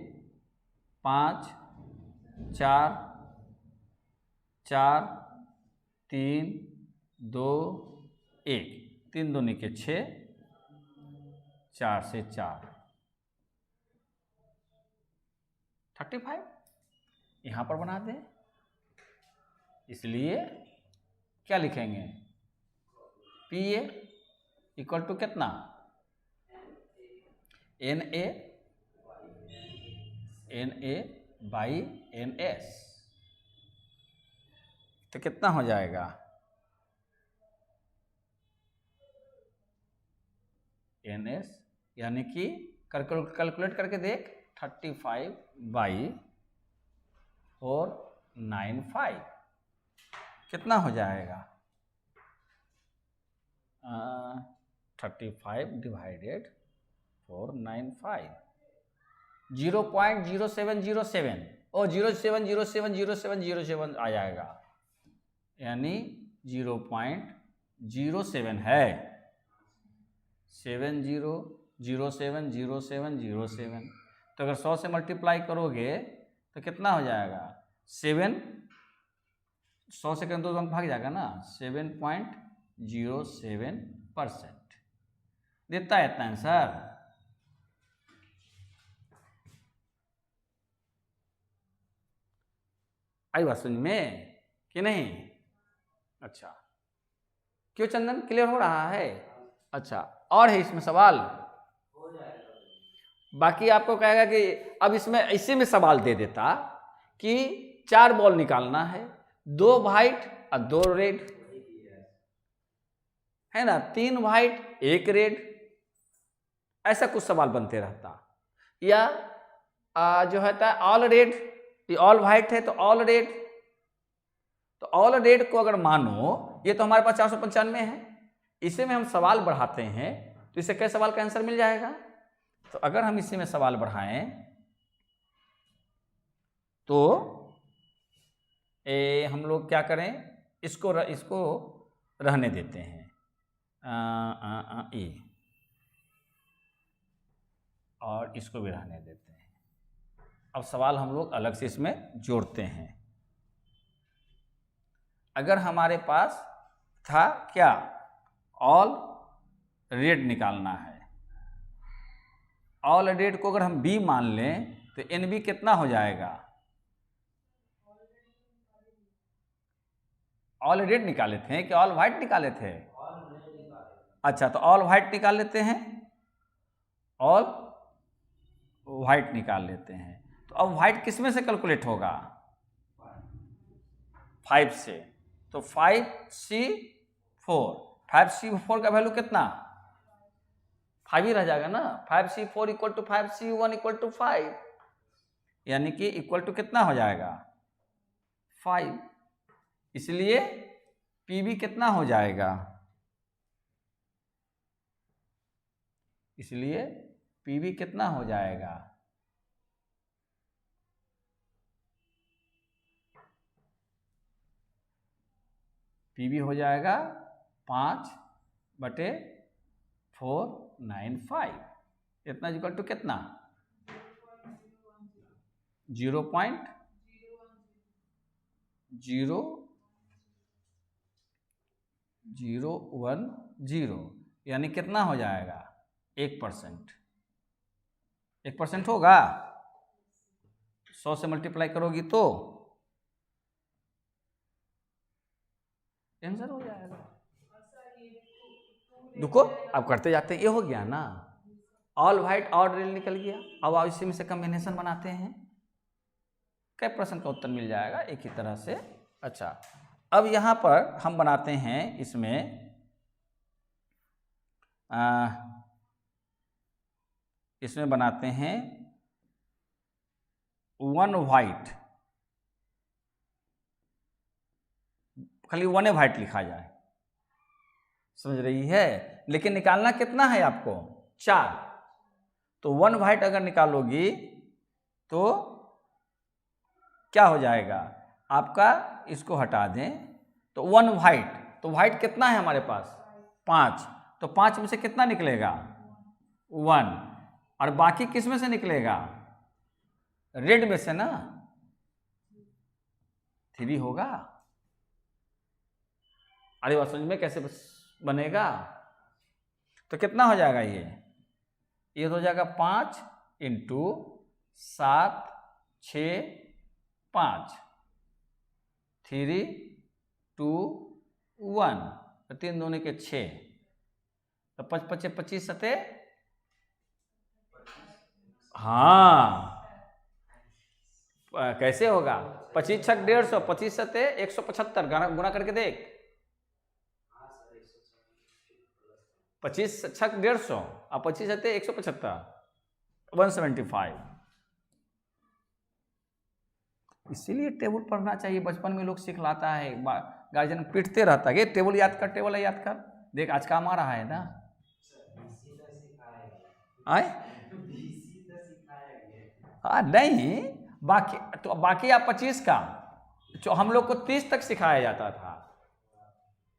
5 4 4 3 2 1, 3 दूनी के 6, 4 से 4, 35 यहाँ पर बना दें। इसलिए क्या लिखेंगे, PA इक्वल टू कितना, NA बाई NS। तो कितना हो जाएगा, NS, यानी कि कैलकुलेट करके देख, 35/495 कितना हो जाएगा, 35 डिवाइडेड 495, 0.0707 और 07070707 आ जाएगा, यानी 0.07 है, 70070707। तो अगर 100 से मल्टीप्लाई करोगे तो कितना हो जाएगा, 7, 100 से करें तो अंक भाग जाएगा ना, 7.07% देता है इतना आंसर। आई बात समझ में कि नहीं? अच्छा, क्यों चंदन, क्लियर हो रहा है? अच्छा, और है इसमें सवाल? बाकी आपको कहेगा कि अब इसमें इसी में सवाल दे देता कि 4 बॉल निकालना है, 2 व्हाइट और 2 रेड, है ना, 3 व्हाइट 1 रेड, ऐसा कुछ सवाल बनते रहता। या जो होता है ऑल रेड, ये ऑल व्हाइट है तो ऑल रेड, तो ऑल रेड को अगर मानो, ये तो हमारे पास 495 है, इसी में हम सवाल बढ़ाते हैं तो इससे कई सवाल का आंसर मिल जाएगा। तो अगर हम इसी में सवाल बढ़ाएं तो हम लोग क्या करें, इसको रहने देते हैं, और इसको भी रहने देते हैं। अब सवाल हम लोग अलग से इसमें जोड़ते हैं। अगर हमारे पास था क्या, ऑल रेड निकालना है, ऑल रेड को अगर हम बी मान लें तो एन बी कितना हो जाएगा? ऑल रेड निकाले थे कि ऑल वाइट निकाले थे? अच्छा, तो ऑल वाइट निकाल लेते हैं, ऑल वाइट निकाल लेते हैं। तो अब वाइट किस में से कैलकुलेट होगा? 5 से। तो 5C4, 5C4 का वैल्यू कितना? 5 ही रह जाएगा ना। 5C4 equal to 5C1 equal to 5, यानी कि इक्वल टू कितना हो जाएगा? 5। इसलिए PB कितना हो जाएगा? इसलिए PB कितना हो जाएगा? PB हो जाएगा 5/495। इतना इक्वल टू कितना? 0.0010, यानी कितना हो जाएगा? 1%। 1% होगा। 100 से मल्टीप्लाई करोगी तो आंसर हो जाएगा। देखो अब करते जाते हैं, ये हो गया ना। ऑल वाइट ऑल रेड निकल गया। अब आप इसी में से कॉम्बिनेशन बनाते हैं, कई प्रश्न का उत्तर मिल जाएगा एक ही तरह से। अच्छा, अब यहाँ पर हम बनाते हैं इसमें इसमें बनाते हैं 1 वाइट, खाली 1 वाइट लिखा जाए, समझ रही है? लेकिन निकालना कितना है आपको? 4। तो 1 वाइट अगर निकालोगी तो क्या हो जाएगा आपका? इसको हटा दें तो 1 वाइट, तो वाइट कितना है हमारे पास? 5। तो 5 में से कितना निकलेगा? 1। और बाकी किस में से निकलेगा? रेड में से ना, 3 होगा। अरे बात समझ में कैसे बनेगा? तो कितना हो जाएगा ये हो जाएगा 5 × 7 6 5, 3 2 1, तो 3 दूनी के 6, तो 5 5 25 सते, हाँ कैसे होगा? 25 छक 150, 25 सते 175, गुना करके देख। 25 छक 150 और 25 सते 175, 175। इसीलिए टेबल पढ़ना चाहिए। बचपन में लोग सिखलाता है, गार्जियन पीटते रहता है, टेबल याद कर, टेबल याद कर। देख आज काम आ रहा है ना। आए नहीं, बाकी तो बाकी आप 25 का, जो हम लोग को 30 तक सिखाया जाता था।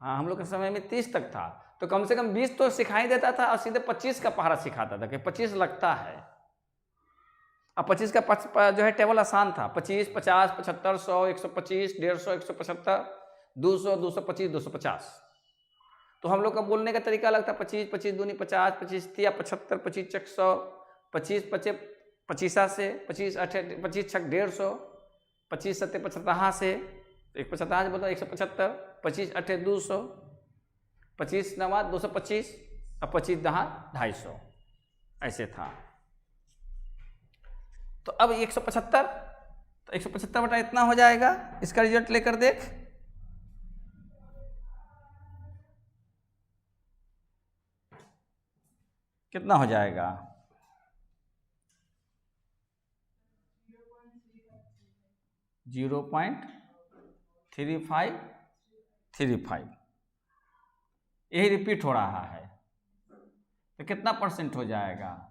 हाँ, हम लोग के समय में 30 तक था, तो कम से कम 20 तो सिखाई देता था और सीधे 25 का पहाड़ा सिखाता था कि 25 लगता है। अब 25 का जो है टेबल आसान था। 25 50 75 100 125 150 175 200 225 250। तो हम लोग का बोलने का तरीका अलग था। 25 25 दूनी 50, 25 तिया 75, 25 चक 100, 25 25 25 से 25 8 25 छक 150, 25 सत्ते 75 से 175 बोलता 175, 25 8 200, 25 नवा 225 और 25 दहा 250, ऐसे था। तो अब 175, तो 175 बटा इतना हो जाएगा। इसका रिजल्ट लेकर देख। कितना हो जाएगा? 0.3535। यही रिपीट हो रहा है, तो कितना परसेंट हो जाएगा?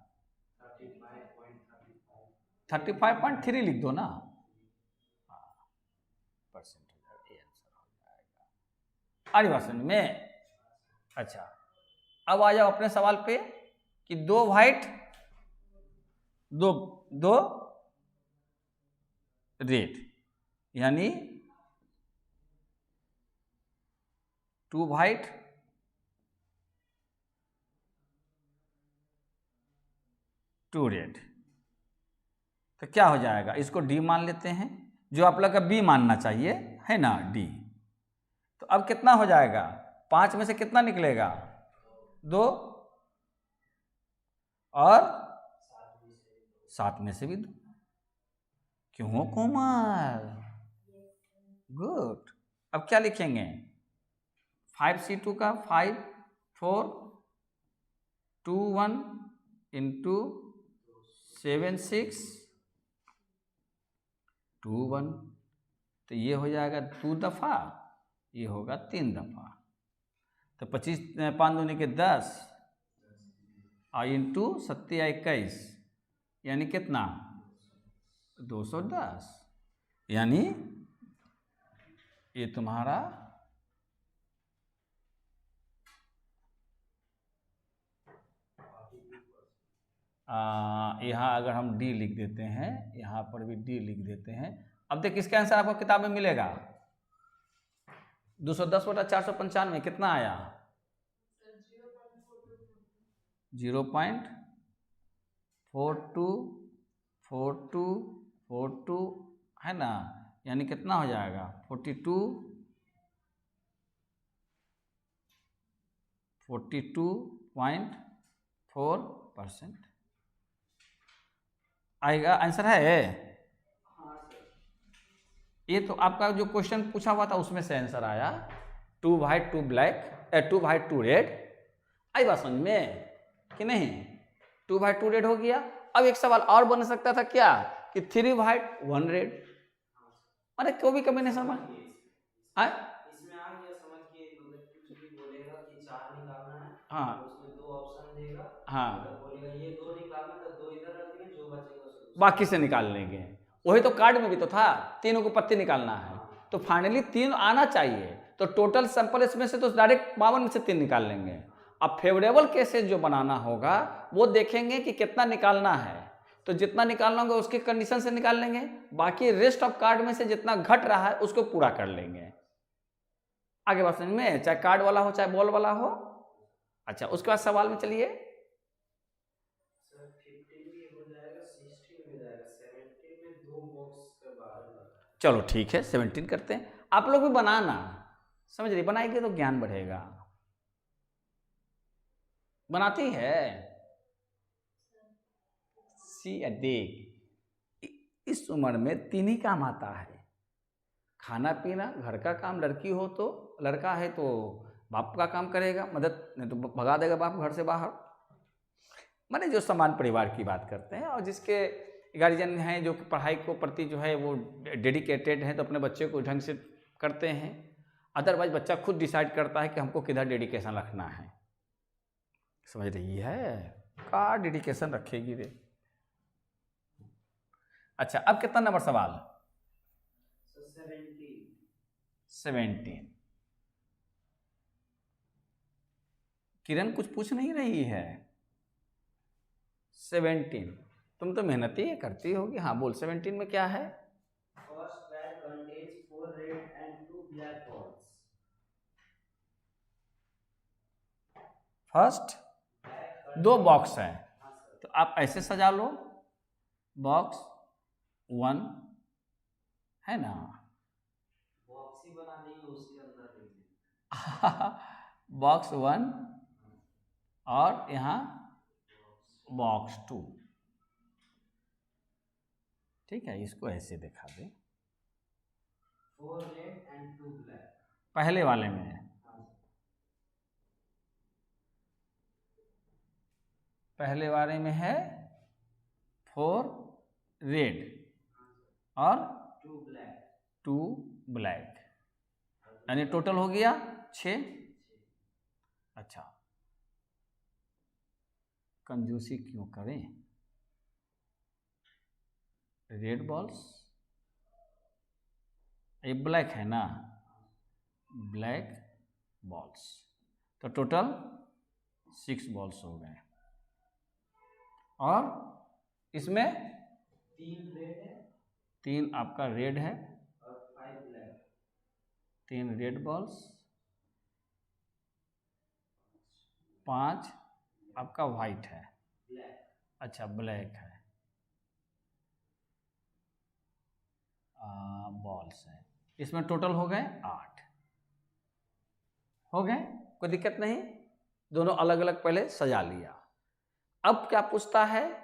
35.3 लिख दो ना, परसेंट हो जाएगा, ये आंसर हो जाएगा। आगे क्वेश्चन में। अच्छा, अब आ जाओ अपने सवाल पे कि 2 वाइट दो दो रेड, यानी 2 व्हाइट, 2 रेड। तो क्या हो जाएगा, इसको डी मान लेते हैं, जो आप लोग का बी मानना चाहिए, है ना, डी। तो अब कितना हो जाएगा, 5 में से कितना निकलेगा, 2, और 7 में से भी 2। क्यों कोमल, गुड। अब क्या लिखेंगे, 5C2 का 5 4 2 1 इंटू 7 6 2 1, तो ये हो जाएगा 2 दफ़ा, ये होगा 3 दफ़ा। तो 25 5 दूनी के 10 और इंटू 7 21, यानी कितना, 210, यानी ये तुम्हारा यहाँ अगर हम डी लिख देते हैं, यहाँ पर भी डी लिख देते हैं। अब देखिए इसका आंसर आपको किताब में मिलेगा, 210/495 कितना आया, 0.424242, है ना, यानी कितना हो जाएगा, 42.4% आएगा, आंसर है। ये तो आपका जो क्वेश्चन पूछा हुआ था उसमें से आंसर आया, 2 व्हाइट 2 ब्लैक, 2 व्हाइट 2 रेड। आई बात समझ में कि नहीं, 2 व्हाइट 2 रेड हो गया। अब एक सवाल और बन सकता था क्या, कि 3 व्हाइट 1 रेड, अरे कोई भी कॉम्बिनेशन में इसमें आ गया समझ के, मतलब कुछ भी बोलेगा कि 4 निकालना है, हाँ तो उसमें 2 ऑप्शन देगा, हाँ, मतलब बोलेगा ये 2 निकालना, तो 2 इधर रख देंगे, जो बचेगा उसे बाकी से निकाल लेंगे। वही तो कार्ड में भी तो था, तीनों को पत्ती निकालना है, तो फाइनली 3 आना चाहिए, तो टोटल सैंपल इसमें से तो डायरेक्ट 52 में से 3 निकाल लेंगे। अब फेवरेबल केसेस जो बनाना होगा वो देखेंगे कि कितना निकालना है, तो जितना निकालना होगा उसके कंडीशन से निकाल लेंगे, बाकी रेस्ट ऑफ कार्ड में से जितना घट रहा है उसको पूरा कर लेंगे। आगे बात समझ में, चाहे कार्ड वाला हो चाहे बॉल वाला हो। अच्छा, उसके बाद सवाल में चलिए, चलो ठीक है 17 करते हैं। आप लोग भी बनाना, समझ रही, बनाएंगे तो ज्ञान बढ़ेगा। बनाती है सी देख, इस उम्र में 3 ही काम आता है, खाना पीना, घर का काम, लड़की हो तो, लड़का है तो बाप का काम करेगा मदद, नहीं तो भगा देगा बाप घर से बाहर। माने जो समान परिवार की बात करते हैं, और जिसके गार्जियन हैं जो पढ़ाई को प्रति जो है वो डेडिकेटेड हैं, तो अपने बच्चे को ढंग से करते हैं। अदरवाइज बच्चा खुद डिसाइड करता है कि हमको किधर डेडिकेशन रखना है। समझ रही है, का डेडिकेशन रखेगी रे। अच्छा, अब कितना नंबर सवाल, 17। किरण कुछ पूछ नहीं रही है, 17, तुम तो मेहनत ही करती होगी। हाँ बोल, 17 में क्या है, first bag contains 4 red and 2 black balls. First 2 box है, तो आप ऐसे सजा लो, बॉक्स 1, है ना, बॉक्स ही बना देंगे, उसके अंदर बॉक्स 1 और यहाँ बॉक्स 2, ठीक है, इसको ऐसे दिखा दे, 4 रेड एंड 2 ब्लैक, पहले वाले में है, पहले वाले में है 4 रेड और 2 ब्लैक, यानी टोटल हो गया 6। अच्छा, कंजूसी क्यों करें, रेड बॉल्स, ये ब्लैक है ना, ब्लैक बॉल्स, तो टोटल 6 बॉल्स हो गए, और इसमें 3 रेड है 3 आपका रेड है और 5 ब्लैक। 3 रेड बॉल्स, 5 आपका वाइट है, ब्लैक। अच्छा ब्लैक है, बॉल्स है। इसमें टोटल हो गए 8 हो गए, कोई दिक्कत नहीं। दोनों अलग अलग पहले सजा लिया। अब क्या पूछता है,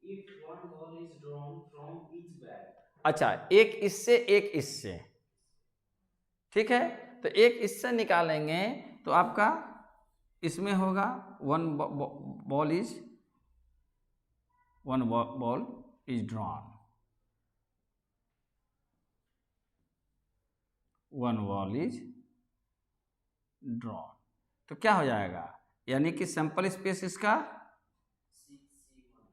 If one ball is drawn from each bag, अच्छा एक इससे एक इससे, ठीक है, तो एक इससे निकालेंगे तो आपका इसमें होगा one ball is drawn, one ball is drawn, तो क्या हो जाएगा, यानी कि सैंपल स्पेस इसका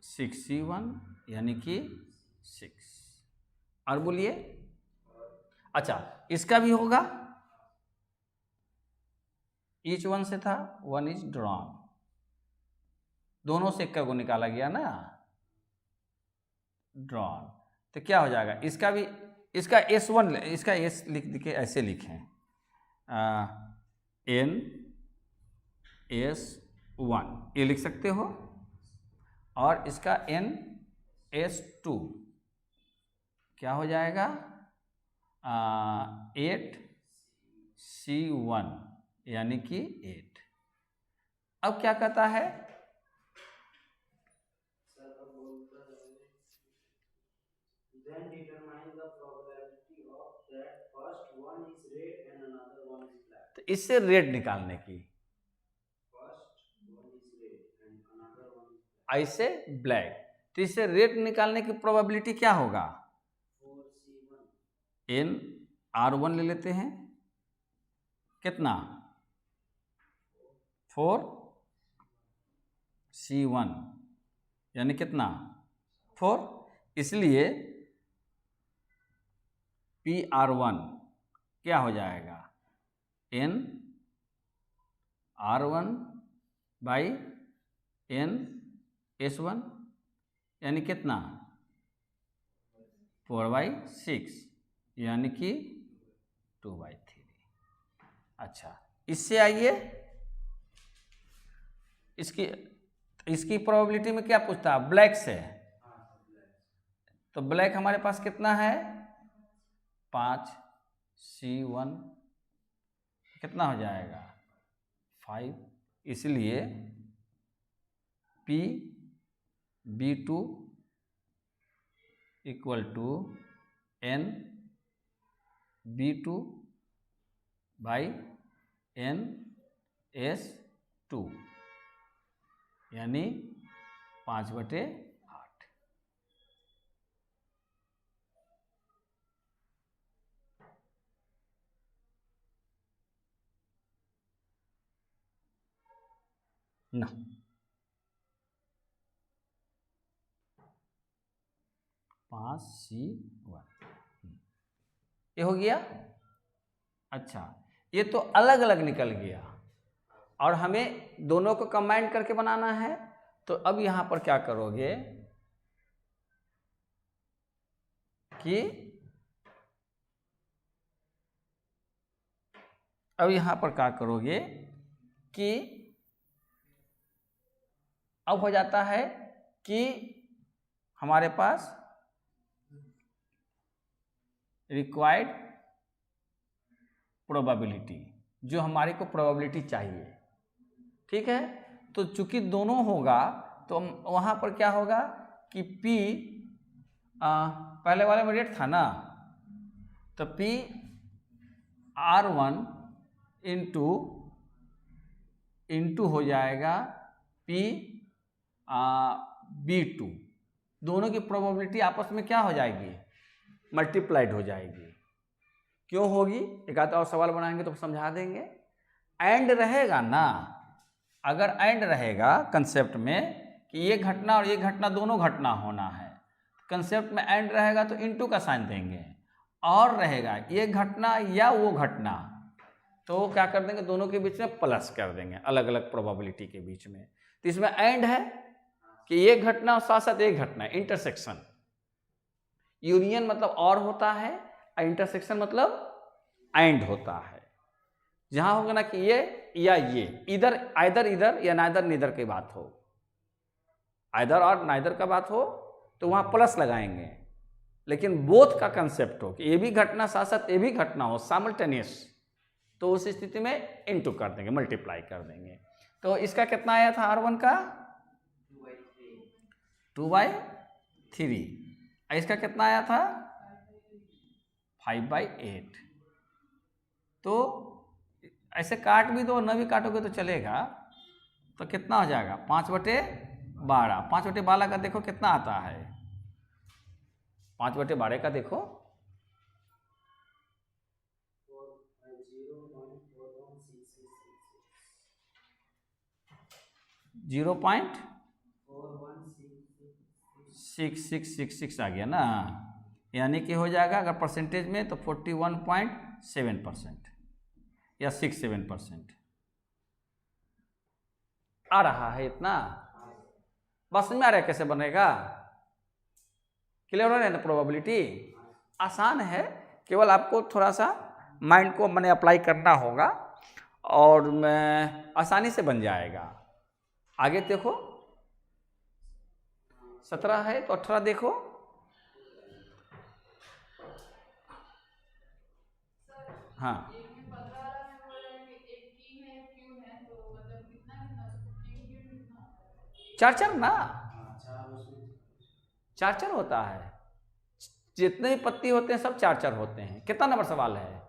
6C1 यानी कि 6। और बोलिए, अच्छा इसका भी होगा, ईच वन से था 1 इज ड्रॉन, दोनों से एक को निकाला गया ना, ड्रॉन, तो क्या हो जाएगा, इसका भी, इसका S1, इसका S लिख के ऐसे लिखें, NS1 ये लिख सकते हो, और इसका NS2 क्या हो जाएगा, 8C1 यानी कि 8। अब क्या कहता है, then determine the probability of that first one is red and another one is black. तो इससे रेड निकालने की, First one is red and another one is black. ऐसे ब्लैक, तो इससे रेड निकालने की प्रोबेबिलिटी क्या होगा, 4C1 NR1 ले लेते हैं, कितना 4C1 यानी कितना 4, इसलिए PR1 क्या हो जाएगा, NR1 बाई NS1 यानी कितना 4/6 यानी कि 2/3। अच्छा इससे आइए, इसकी प्रोबेबिलिटी में क्या पूछता है, ब्लैक से, तो ब्लैक हमारे पास कितना है 5C1 कितना हो जाएगा 5, इसलिए PB2 equal to NB2 by NS2 यानी 5/8। ना 5C1 ये हो गया। अच्छा ये तो अलग अलग निकल गया और हमें दोनों को कंबाइन करके बनाना है, तो अब यहां पर क्या करोगे कि अब यहां पर क्या करोगे कि अब हो जाता है कि हमारे पास रिक्वायर्ड प्रोबेबिलिटी, जो हमारे को प्रोबेबिलिटी चाहिए, ठीक है, तो चूंकि दोनों होगा तो वहां पर क्या होगा कि P पहले वाले में रेट था ना, तो PR1 इंटू हो जाएगा PB2, दोनों की प्रोबेबिलिटी आपस में क्या हो जाएगी, मल्टीप्लाइड हो जाएगी। क्यों होगी, एक आध और सवाल बनाएंगे तो समझा देंगे। एंड रहेगा ना, अगर एंड रहेगा कंसेप्ट में कि ये घटना और ये घटना दोनों घटना होना है, कंसेप्ट में एंड रहेगा तो इनटू का साइन देंगे, और रहेगा ये घटना या वो घटना तो क्या कर देंगे, दोनों के बीच में प्लस कर देंगे, अलग अलग प्रोबेबिलिटी के बीच में। तो इसमें एंड है कि एक घटना और साथ साथ एक घटना, इंटरसेक्शन। यूनियन मतलब और होता है, और इंटरसेक्शन मतलब एंड होता है। जहां होगा ना कि ये या ये, इधर आइदर इधर या नाइदर नीदर की बात हो, आइदर और नाइदर का बात हो तो वहां प्लस लगाएंगे। लेकिन बोथ का कंसेप्ट हो कि ये भी घटना साथ साथ ये भी घटना हो, साइमल्टेनियस, तो उस स्थिति में इनटू कर देंगे, मल्टीप्लाई कर देंगे। तो इसका कितना आया था R1 का 2/3, इसका कितना आया था 5/8। तो ऐसे काट भी दो, न भी काटोगे तो चलेगा। तो कितना हो जाएगा 5/12। 5/12 का देखो कितना आता है, 5/12 का देखो 0.6666 आ गया ना, यानी कि हो जाएगा अगर परसेंटेज में तो 41.7% या 67% आ रहा है। इतना बस में आ रहा है, कैसे बनेगा, क्लियर हो रहा है ना। प्रोबेबिलिटी आसान है, केवल आपको थोड़ा सा माइंड को मैंने अप्लाई करना होगा और आसानी से बन जाएगा। आगे देखो 17 है तो 18 देखो। हाँ, चार ना, चार होता है। जितने भी पत्ती होते हैं सब चार होते हैं। कितना नंबर सवाल है,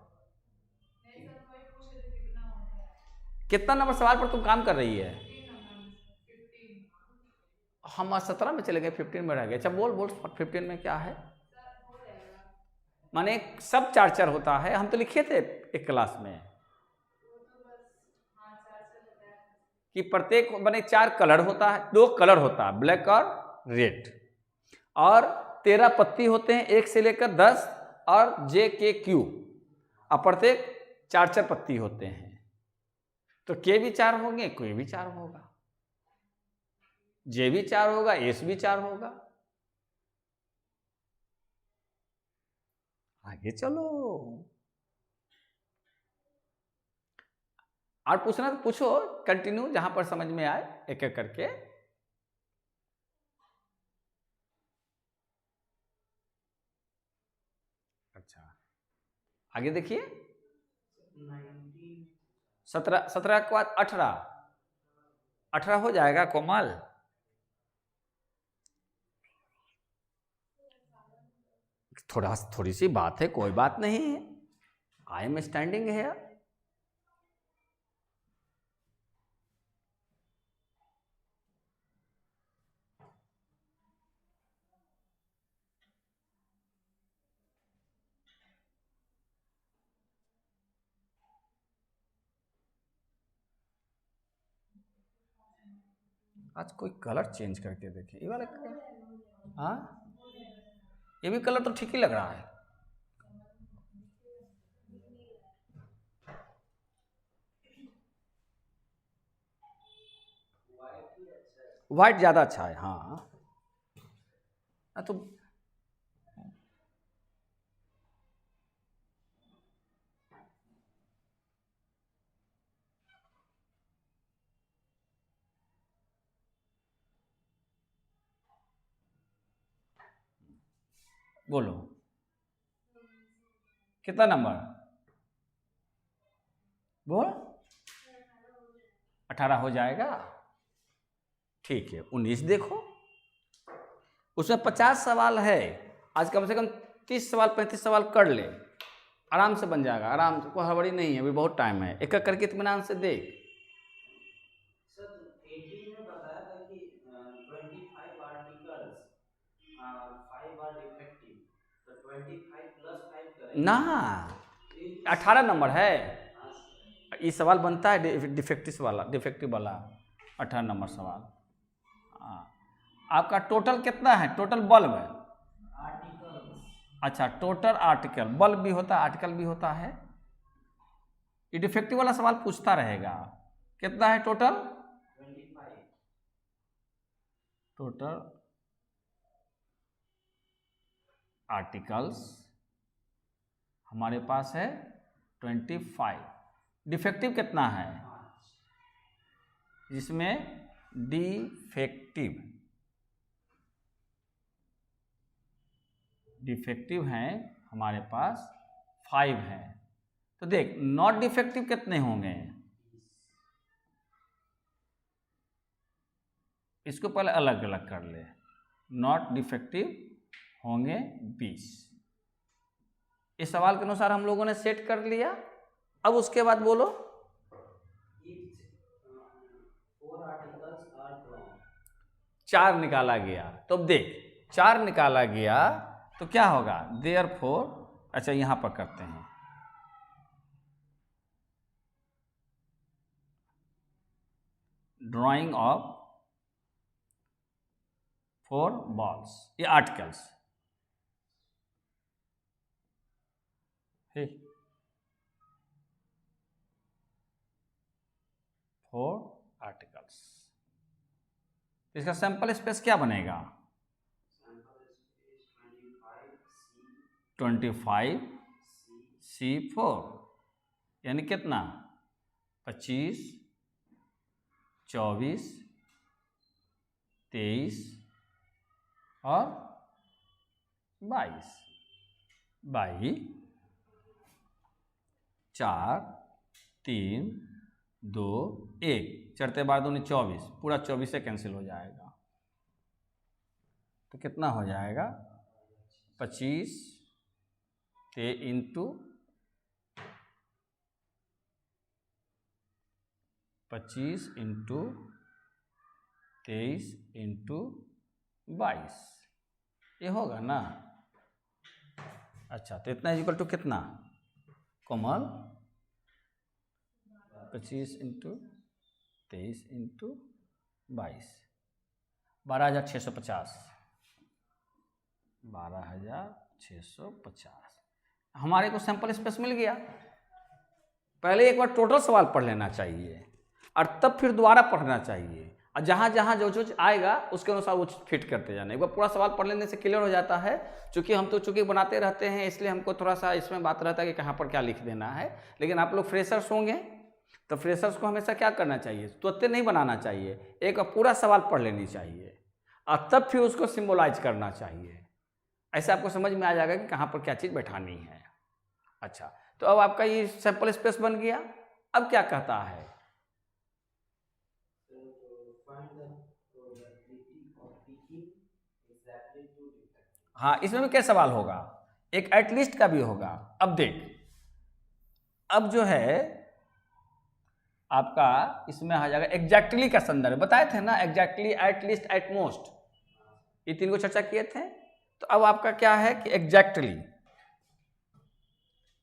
कितना नंबर सवाल पर तुम काम कर रही है। हम 17 में चले गए, 15 में रह गए। अच्छा बोल 15 में क्या है, माने सब चार होता है। हम तो लिखे थे एक क्लास में कि प्रत्येक माने 4 कलर होता है, 2 कलर होता है, ब्लैक और रेड, और 13 पत्ती होते हैं 1 से लेकर 10 और JKQ, और प्रत्येक 4 पत्ती होते हैं। तो K भी 4 होंगे, Q भी 4 होगा, J भी 4 होगा, S भी 4 होगा। आगे चलो, और पूछना तो पूछो, कंटिन्यू, जहां पर समझ में आए एक एक करके। अच्छा आगे देखिए 17 के बाद 18 हो जाएगा कोमल। थोड़ी सी बात है, कोई बात नहीं है, आई एम स्टैंडिंग है। आज कोई कलर चेंज करके देखिए, ये वाला कलर, हाँ ये भी कलर तो ठीक ही लग रहा है। व्हाइट ज्यादा अच्छा है, हाँ। तो बोलो कितना नंबर, बोल 18 हो जाएगा, ठीक है। 19 देखो, उसमें 50 सवाल है, आज कम से कम 30 सवाल 35 सवाल कर ले, आराम से बन जाएगा, आराम से, कोई हड़बड़ी नहीं है, अभी बहुत टाइम है। एक एक करके इत्मीनान से देख। सर 18 में बताया था कि 25 आर्टिकल्स, 5 आर डिफेक्टिव, तो 25 प्लस 5 करेंगे ना, 18 नंबर है, हाँ, ये सवाल बनता है डिफेक्टिव वाला 18 नंबर सवाल। हाँ, आपका टोटल कितना है, टोटल बल्ब है, आर्टिकल्स, अच्छा टोटल आर्टिकल, बल्ब भी होता है आर्टिकल भी होता है। ये डिफेक्टिव वाला सवाल पूछता रहेगा, कितना है टोटल 25, टोटल आर्टिकल्स हमारे पास है 25। डिफेक्टिव कितना है, जिसमें डिफेक्टिव हैं हमारे पास 5 है। तो देख नॉट डिफेक्टिव कितने होंगे, इसको पहले अलग अलग कर ले। नॉट डिफेक्टिव होंगे 20। इस सवाल के अनुसार हम लोगों ने सेट कर लिया। अब उसके बाद बोलो, 4 निकाला गया। तो अब देख 4 निकाला गया तो क्या होगा, देयरफॉर, अच्छा यहां पर करते हैं, ड्राइंग ऑफ 4 balls, ये आर्टिकल्स, ठीक, 4 आर्टिकल्स। इसका सैंपल स्पेस क्या बनेगा, 25C4, यानी कितना, 25, 24, 23 और 22 बाई 4, 3, 2, 1, चढ़ते बार 2 24, पूरा 24 से कैंसिल हो जाएगा। तो कितना हो जाएगा, 25 ते इंटू 25 इंटू 23 इंटू 22, ये होगा ना। अच्छा तो इतना इक्वल टू कितना, कोमल 25 इंटू 23 इंटू 22, 12,650, 12,650। हमारे को सैंपल स्पेस मिल गया। पहले एक बार टोटल सवाल पढ़ लेना चाहिए और तब फिर दोबारा पढ़ना चाहिए, और जहाँ जहाँ जो जो आएगा उसके अनुसार वो फिट करते जाना। एक बार पूरा सवाल पढ़ लेने से क्लियर हो जाता है। चूँकि हम तो चूँकि बनाते रहते हैं, इसलिए हमको थोड़ा सा इसमें बात रहता है कि कहाँ पर क्या लिख देना है। लेकिन आप लोग फ्रेशर्स होंगे तो फ्रेशर्स को हमेशा क्या करना चाहिए, तुरंत नहीं बनाना चाहिए, एक पूरा सवाल पढ़ लेनी चाहिए और तब फिर उसको सिम्बोलाइज करना चाहिए। ऐसे आपको समझ में आ जाएगा कि कहाँ पर क्या चीज़ बैठानी है। अच्छा तो अब आपका ये सैंपल स्पेस बन गया। अब क्या कहता है, हाँ इसमें भी क्या सवाल होगा, एक एटलीस्ट का भी होगा। अब देख, अब जो है आपका इसमें आ जाएगा एग्जैक्टली का संदर्भ, बताए थे ना, एग्जैक्टली, एटलीस्ट, एटमोस्ट, ये 3 को चर्चा किए थे। तो अब आपका क्या है कि एग्जैक्टली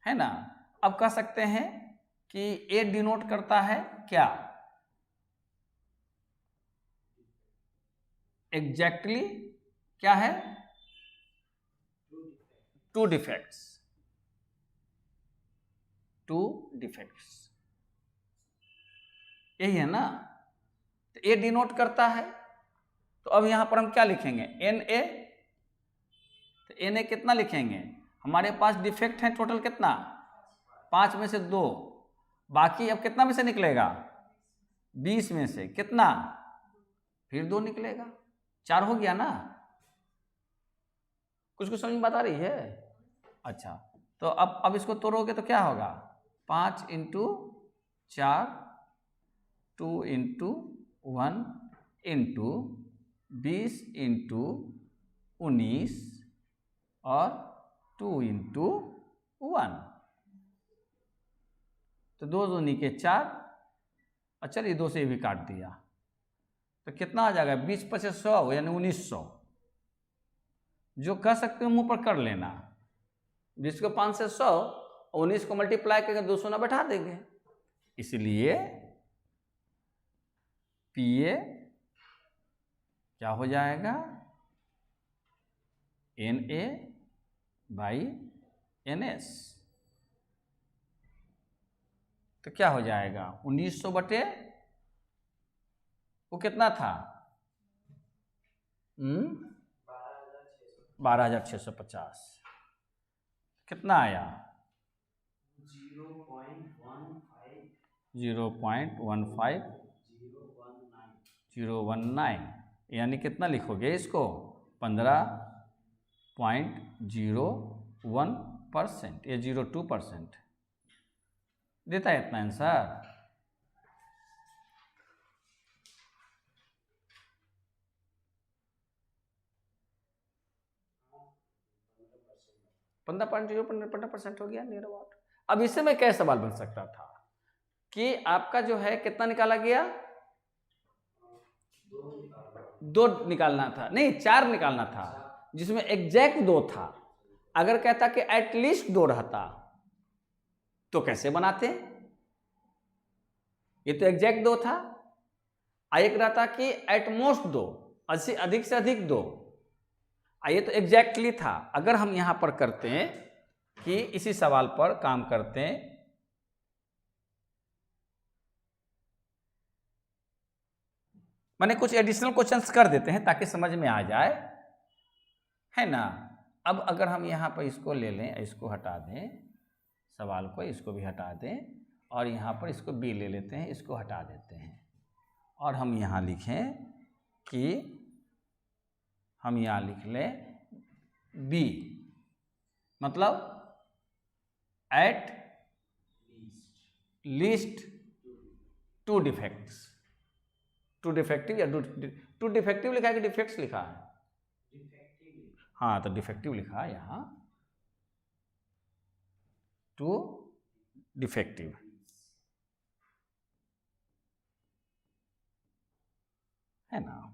है ना। अब कह सकते हैं कि ए डिनोट करता है क्या, एग्जैक्टली क्या है, 2 डिफेक्ट्स, 2 डिफेक्ट्स, यही है ना। तो ए डिनोट करता है, तो अब यहां पर हम क्या लिखेंगे, एन ए। तो एन ए कितना लिखेंगे, हमारे पास डिफेक्ट है टोटल कितना, 5 में से 2, बाकी अब कितना में से निकलेगा, 20 में से कितना, फिर 2 निकलेगा, 4 हो गया ना। कुछ समझ में बात आ रही है। अच्छा तो अब इसको तोड़ोगे तो क्या होगा, 5 इंटू 4, 2 इंटू 1 इंटू 20 इंटू 19 और 2 इंटू 1, तो 2 दूनी के 4, और चलिए 2 से भी काट दिया, तो कितना आ जाएगा, 20 × 100 यानी 1900। जो कह सकते हो मुंह पर कर लेना, 20 को 5 से 100, 19 को मल्टीप्लाई करके 200 ना बैठा देंगे। इसलिए पीए क्या हो जाएगा, N A by N S. तो क्या हो जाएगा, 1900 बटे वो कितना था 12,650 कितना आया? 0.15019, यानी कितना लिखोगे इसको? 15.01% या 02% देता है इतना आंसर। पंद्रह पॉइंट 15% हो गया नियर अबाउट। अब इससे में क्या सवाल बन सकता था कि आपका जो है कितना निकाला गया? 2 निकालना था, नहीं 4 निकालना था, जिसमें एग्जैक्ट 2 था। अगर कहता कि एटलीस्ट 2 रहता तो कैसे बनाते? ये तो एग्जैक्ट 2 था। एक रहता कि एटमोस्ट 2, अधिक से अधिक 2, ये तो एग्जैक्टली था। अगर हम यहां पर करते हैं कि इसी सवाल पर काम करते हैं, माने कुछ एडिशनल क्वेश्चंस कर देते हैं ताकि समझ में आ जाए, है ना। अब अगर हम यहाँ पर इसको ले लें, इसको हटा दें, सवाल को इसको भी हटा दें, और यहाँ पर इसको बी ले लेते हैं, इसको हटा देते हैं, और हम यहाँ लिखें कि हम यहाँ लिख लें बी, मतलब एट लीस्ट 2 डिफेक्ट्स। 2 डिफेक्टिव या 2 डिफेक्टिव लिखा है कि डिफेक्ट्स लिखा है? हाँ, तो डिफेक्टिव लिखा है यहाँ, 2 डिफेक्टिव, है ना।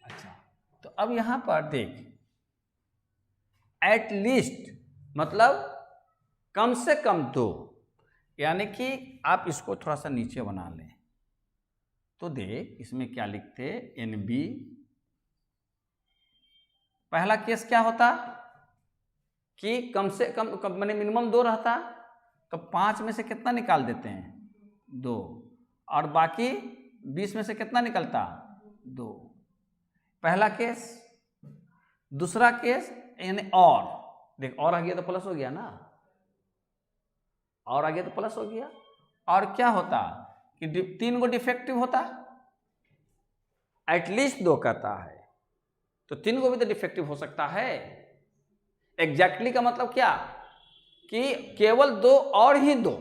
अच्छा, तो अब यहां पर देख, एट लीस्ट मतलब कम से कम 2, यानी कि आप इसको थोड़ा सा नीचे बना लें तो देख इसमें क्या लिखते, एन बी। पहला केस क्या होता कि कम से कम माने मिनिमम 2 रहता, तो 5 में से कितना निकाल देते हैं? 2, और बाकी 20 में से कितना निकलता? 2। पहला केस। दूसरा केस यानी और देख, और आ गया तो प्लस हो गया ना, और आ गया तो प्लस हो गया। और क्या होता कि 3 को डिफेक्टिव होता, एटलीस्ट 2 कहता है तो 3 को भी तो डिफेक्टिव हो सकता है। एग्जैक्टली का मतलब क्या कि केवल 2 और ही 2,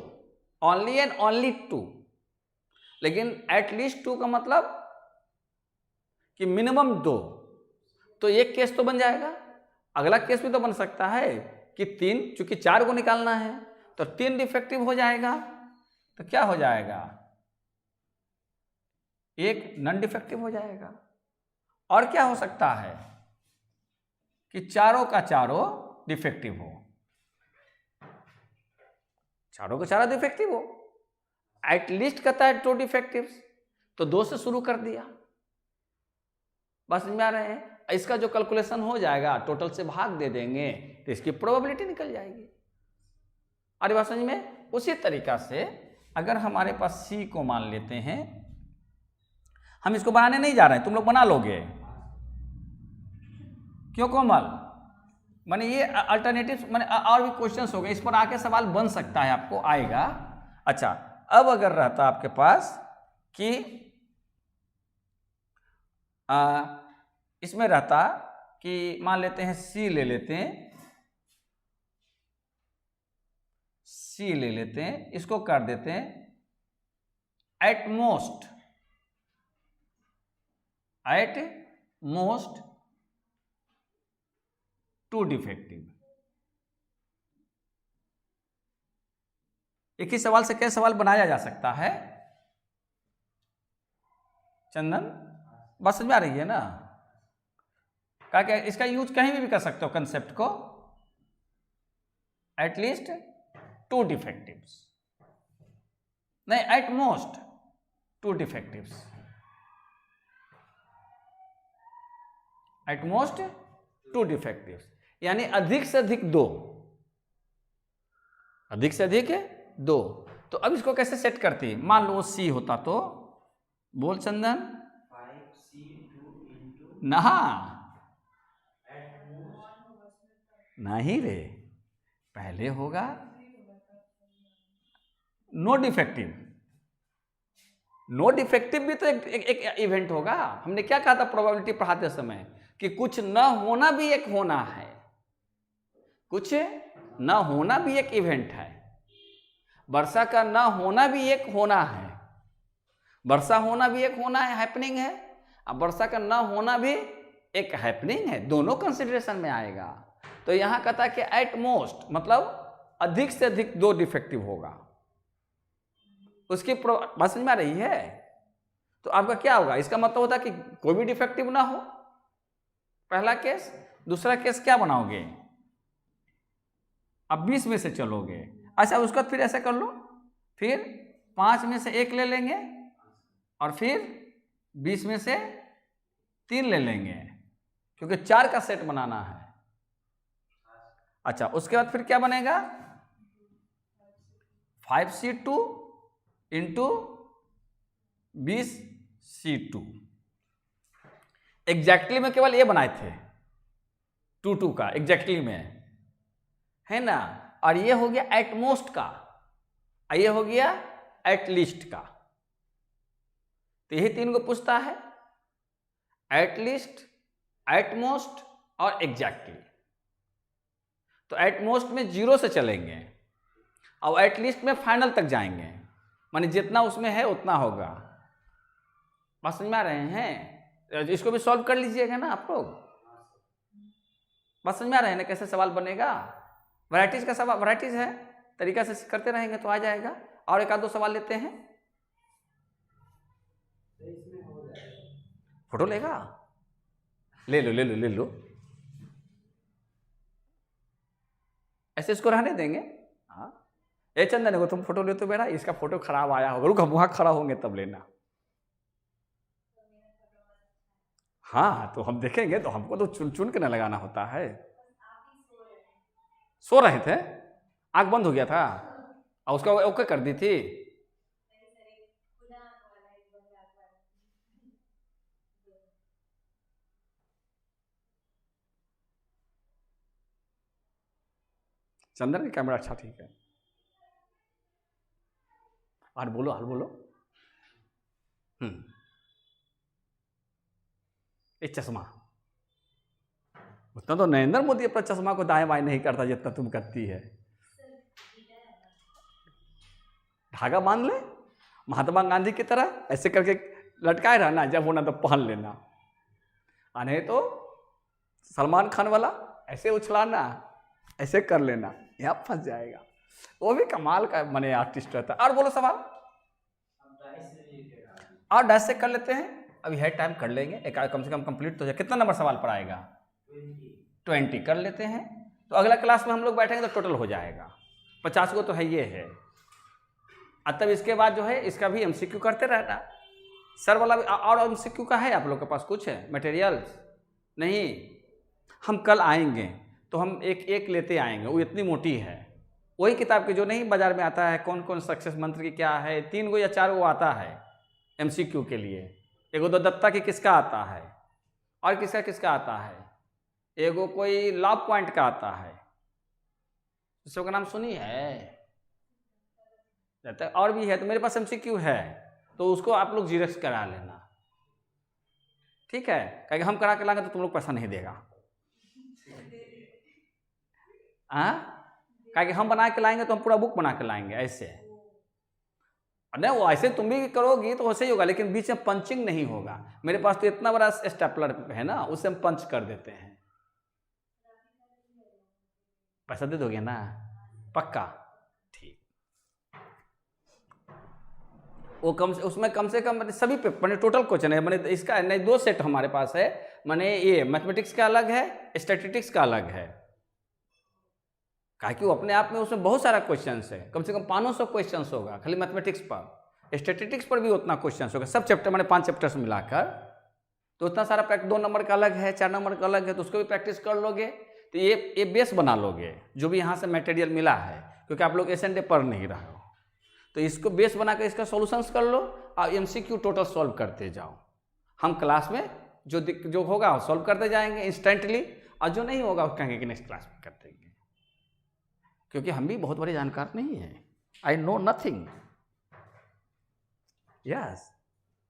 ओनली एंड ओनली 2। लेकिन एटलीस्ट 2 का मतलब कि मिनिमम 2, तो एक केस तो बन जाएगा। अगला केस भी तो बन सकता है कि 3, चूंकि 4 को निकालना है तो 3 डिफेक्टिव हो जाएगा, तो क्या हो जाएगा? 1 नॉन डिफेक्टिव हो जाएगा। और क्या हो सकता है कि चारों का चारों डिफेक्टिव हो, चारों का चारों डिफेक्टिव हो। एटलीस्ट कहता है 2 डिफेक्टिव्स, तो 2 से शुरू कर दिया। बस समझ में आ रहे हैं? इसका जो कैलकुलेशन हो जाएगा टोटल से भाग दे देंगे तो इसकी प्रोबेबिलिटी निकल जाएगी। अरे बात समझ में? उसी तरीका से अगर हमारे पास सी को मान लेते हैं, हम इसको बनाने नहीं जा रहे हैं, तुम लोग बना लोगे। क्यों कोमल? माने ये अल्टरनेटिव, माने और भी क्वेश्चंस हो गए, इस पर आके सवाल बन सकता है, आपको आएगा। अच्छा, अब अगर रहता आपके पास कि इसमें रहता कि मान लेते हैं सी ले लेते हैं, सी ले लेते हैं, इसको कर देते हैं एट मोस्ट 2 डिफेक्टिव। एक ही सवाल से कई सवाल बनाया जा सकता है। चंदन, बात समझ में आ रही है ना? क्या इसका यूज कहीं भी कर सकते हो कंसेप्ट को, एटलीस्ट 2 डिफेक्टिव्स, नहीं एट मोस्ट 2 डिफेक्टिव्स, एट मोस्ट 2 डिफेक्टिव्स, यानी अधिक से अधिक 2, अधिक से अधिक 2। तो अब इसको कैसे सेट करती है? मान लो C होता तो, बोल चंदन। 5C2 into नहा at most नहीं रे, पहले होगा नो डिफेक्टिव। नो डिफेक्टिव भी तो एक इवेंट होगा। हमने क्या कहा था प्रोबेबिलिटी पढ़ाते समय कि कुछ न होना भी एक होना है, कुछ न होना भी एक इवेंट है। वर्षा का न होना भी एक होना है, वर्षा होना भी एक होना है, हैपनिंग है। अब वर्षा का न होना भी एक हैपनिंग है, दोनों कंसिडरेशन में आएगा। तो यहां कहता है कि एट मोस्ट मतलब अधिक से अधिक 2 डिफेक्टिव होगा। उसकी बात समझ में आ रही है? तो आपका क्या होगा? इसका मतलब होता है कि कोई भी डिफेक्टिव ना हो, पहला केस। दूसरा केस क्या बनाओगे? अब 20 में से चलोगे। अच्छा, उसके बाद फिर ऐसा कर लो, फिर 5 में से 1 ले लेंगे और फिर 20 में से 3 ले लेंगे, क्योंकि 4 का सेट बनाना है। अच्छा, उसके बाद फिर क्या बनेगा? 5C2 into 20C2। एग्जैक्टली में केवल ये बनाए थे 2 का, एग्जैक्टली में है ना। और ये हो गया एट मोस्ट का, ये हो गया एट लीस्ट का। तो यही 3 को पूछता है, एट लीस्ट, एट मोस्ट और एग्जैक्टली। तो एट मोस्ट में 0 से चलेंगे और एट लीस्ट में फाइनल तक जाएंगे, माने जितना उसमें है उतना होगा। बात समझ में आ रहे हैं? इसको भी सॉल्व कर लीजिएगा ना आप लोग। बात समझ में आ रहे हैं ना कैसे सवाल बनेगा? वैराइटीज का सवाल, वैराइटीज है, तरीका से करते रहेंगे तो आ जाएगा। और एक आध 2 सवाल लेते हैं। फोटो लेगा? ले लो ले लो ले लो, ऐसे इसको रहने देंगे। हाँ, ए चंदन को तुम फोटो ले तो बेटा, इसका फोटो खराब आया होगा, रुक हम वहां खड़ा होंगे तब लेना। हाँ, तो हम देखेंगे तो हमको तो चुन चुन के न लगाना होता है। सो रहे थे, आंख बंद हो गया था और उसका ओके कर दी थी। चंदन का कैमरा अच्छा ठीक है। और बोलो, हाल बोलो। ये चश्मा, उतना तो नरेंद्र मोदी अपना चश्मा को दाएं बाएं नहीं करता जितना तुम करती है। धागा बांध ले महात्मा गांधी की तरह, ऐसे करके लटकाए रहना, जब होना तो पहन लेना। नहीं तो सलमान खान वाला ऐसे उछलाना, ऐसे कर लेना, यहाँ फंस जाएगा। वो भी कमाल का मने आर्टिस्ट रहता है। और बोलो सवाल, और डैश से कर लेते हैं। अभी है टाइम, कर लेंगे, एक कम से कम कंप्लीट तो जाए। कितना नंबर सवाल पढ़ाएगा? 20 कर लेते हैं। तो अगला क्लास में हम लोग बैठेंगे तो टोटल हो जाएगा 50 को, तो है ये है। तब इसके बाद जो है इसका भी MCQ करते रहना। सर वाला भी और MCQ का है आप लोग के पास कुछ है मटेरियल्स? नहीं, हम कल आएंगे तो हम एक लेते आएंगे, वो इतनी मोटी है, वही किताब की जो नहीं बाजार में आता है, कौन कौन सक्सेस मंत्र की क्या है, 3 गो या 4 गो आता है MCQ के लिए। एगो तो दत्ता की किसका आता है, और किसका किसका आता है, एगो कोई लॉ पॉइंट का आता है, उसका नाम सुनी है? और भी है, तो मेरे पास MCQ है, तो उसको आप लोग जीरेक्स करा लेना, ठीक है? क्योंकि हम करा के लाएंगे तो तुम लोग पैसा नहीं देगा। क्योंकि हम बना के लाएंगे तो हम पूरा बुक बना के लाएंगे, ऐसे नहीं। वो ऐसे तुम भी करोगी तो वैसे ही होगा, लेकिन बीच में पंचिंग नहीं होगा। मेरे पास तो इतना बड़ा स्टेपलर है ना, उससे हम पंच कर देते हैं। पैसा दे दोगे ना? पक्का? ठीक। वो उसमें कम से कम सभी पे मैंने टोटल क्वेश्चन है, मैंने इसका नहीं 2 सेट हमारे पास है। मैंने ये मैथमेटिक्स का अलग है, स्टैटिस्टिक्स का अलग है। कि वो अपने आप में उसमें बहुत सारा क्वेश्चंस है, कम से कम 500 क्वेश्चंस होगा खाली मैथमेटिक्स पर। स्टैटिस्टिक्स पर भी उतना क्वेश्चंस होगा, सब चैप्टर मैंने 5 चैप्टर्स मिलाकर तो उतना सारा प्रैक्टिस, 2 नंबर का अलग है, 4 नंबर का अलग है, तो उसको भी प्रैक्टिस कर लोगे तो ये बेस बना लोगे जो भी यहाँ से मटेरियल मिला है, क्योंकि आप लोग एसएनडे पढ़ नहीं रहे हो। तो इसको बेस बना कर इसका सॉल्यूशंस कर लो और एमसीक्यू टोटल सॉल्व करते जाओ। हम क्लास में जो होगा सॉल्व करते जाएंगे इंस्टेंटली, और जो नहीं होगा वो कहेंगे कि नेक्स्ट क्लास में कर देंगे, क्योंकि हम भी बहुत बड़े जानकार नहीं हैं। I know nothing. यस,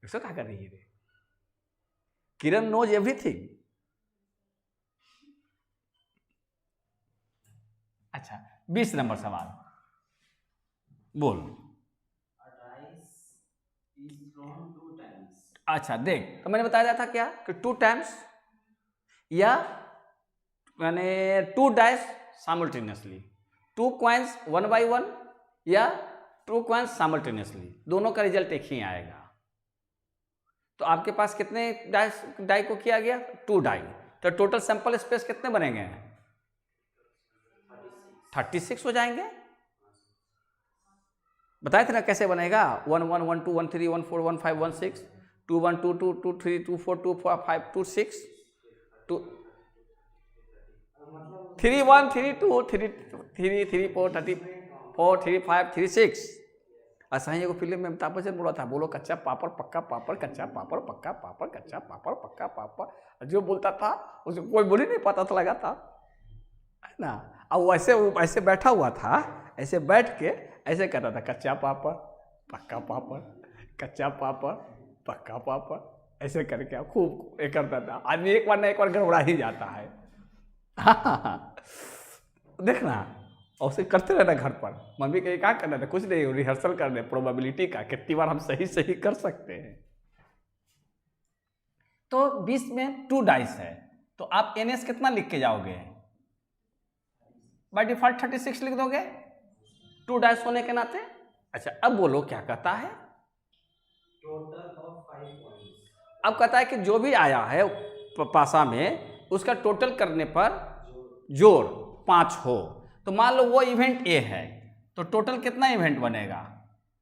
इसको क्या कर रही है? किरण नोज एवरीथिंग। अच्छा, 20 नंबर सवाल बोल। अच्छा देख, तो मैंने बताया था क्या कि 2 टाइम्स या मैंने 2 डाइस साइमल्टेनियसली, 2 कॉइन्स 1 by 1 या 2 कॉइन्स साइमल्टेनियसली, दोनों का रिजल्ट एक ही आएगा। तो आपके पास कितने डाई को किया गया? 2 डाई। तो टोटल सैंपल स्पेस कितने बनेंगे? 36 हो जाएंगे। बताए थे ना कैसे बनेगा? 1 1 1 2 1 3 1 4 1 5 1 6 2 1 2 2 2 3 2 4 2 5 2 6 2 3 1 3 2 3 3 3 4 34 3 5 3 6। ऐसा ही एगो फिल्म में अमिताभ बच्चन बोला था, बोलो कच्चा पापड़ पक्का पापड़, कच्चा पापड़ पक्का पापड़, कच्चा पापड़ पक्का पापड़। जो बोलता था उसे कोई बोल ही नहीं पाता था, लगा था, है ना। अब वो ऐसे बैठा हुआ था, ऐसे बैठ के ऐसे करता था, कच्चा पापड़ पक्का पापड़, कच्चा पापड़ पक्का पापड़, ऐसे करके खूब ये करता था। आदमी एक बार ना एक बार गड़बड़ा ही जाता है। देखना, और उसे करते रहना घर पर। मम्मी कहीं क्या करना था? कुछ नहीं, रिहर्सल करने प्रोबेबिलिटी का, कितनी बार हम सही कर सकते हैं। तो 20 में 2 डाइस है, तो आप एनएस कितना लिख के जाओगे? बाय डिफॉल्ट 36 लिख दोगे 2 डाइस होने के नाते। अच्छा, अब बोलो क्या कहता है? Total of 5 points. अब कहता है कि जो भी आया है पासा में उसका टोटल करने पर जोड़ 5 हो। तो मान लो वो इवेंट ए है, तो टोटल कितना इवेंट बनेगा?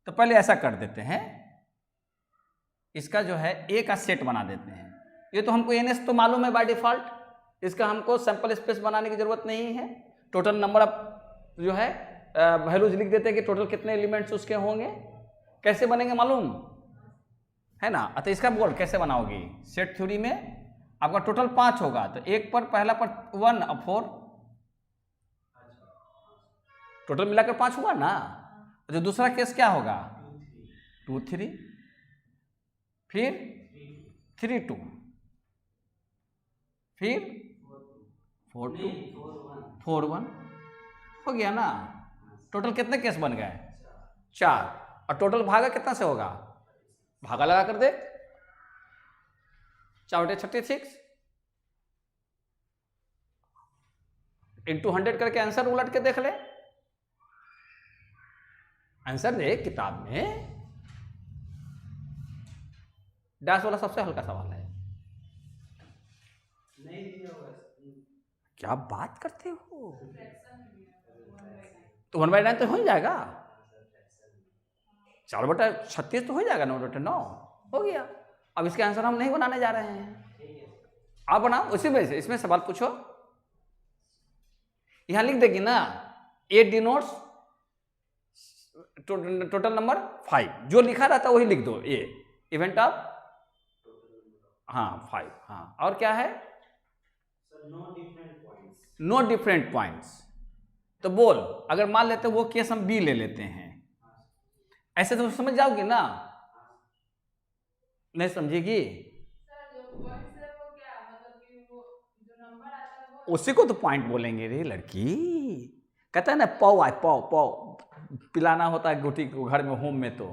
तो पहले ऐसा कर देते हैं, इसका जो है ए का सेट बना देते हैं। ये तो हमको एनएस तो मालूम है बाय डिफॉल्ट, इसका हमको सैंपल स्पेस बनाने की जरूरत नहीं है। टोटल नंबर ऑफ जो है वैल्यूज लिख देते हैं कि टोटल कितने एलिमेंट्स उसके होंगे। कैसे बनेंगे मालूम है ना? तो इसका बोल कैसे बनाओगी? सेट थ्योरी में आपका टोटल 5 होगा, तो एक पर पहला पर 1 और 4, टोटल मिलाकर 5 हुआ ना। जो दूसरा केस क्या होगा? 2 3, फिर 3 2, फिर 4 2 4 1 हो गया ना। टोटल कितने केस बन गए? 4। और टोटल भागा कितना से होगा? भागा लगा कर दे, 4 36 इंटू 100 करके आंसर उलट के देख ले। आंसर दे किताब में, डैश वाला सबसे हल्का सवाल है। नहीं दिया हुआ। क्या बात करते हो? तो 1/9 तो हो ही जाएगा, 4/36 तो हो जाएगा, 9/9 हो गया। अब इसके आंसर हम नहीं बनाने जा रहे हैं, आप बनाओ उसी में से। इसमें सवाल पूछो, यहां लिख देगी ना, ए डिनोट्स टोटल नंबर 5, जो लिखा रहता वही लिख दो। ए इवेंट ऑफ, हाँ 5, हाँ। और क्या है? No different points. तो बोल, अगर मान लेते वो केस हम बी ले लेते हैं, ऐसे तो समझ जाओगी ना? नहीं समझेगी? उसी को तो पॉइंट बोलेंगे रे लड़की। कहता है ना पाव आए पाव पिलाना होता है गोटी को घर में, होम में तो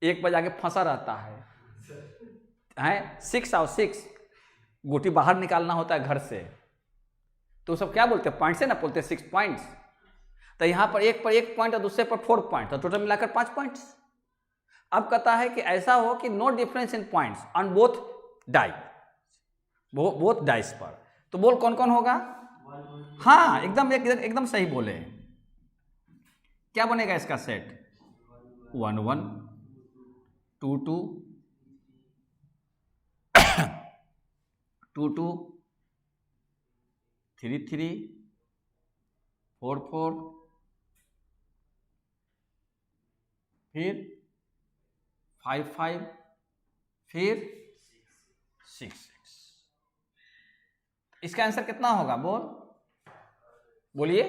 1 बजे आके फंसा रहता है 6 और 6 गोटी बाहर निकालना होता है घर से, तो सब क्या बोलते हैं? पॉइंट से ना बोलते 6 पॉइंट्स। तो यहाँ पर एक पॉइंट और दूसरे पर 4 पॉइंट, तो टोटल मिलाकर 5 पॉइंट्स। अब कहता है कि ऐसा हो कि no difference in points on both die, both dice पर। तो बोल कौन कौन होगा? हाँ एकदम सही बोले। क्या बनेगा इसका सेट? 1 1 2 2 2 2, 3 3, 4 4, फिर 5 5, फिर 6 6। इसका आंसर कितना होगा बोलिए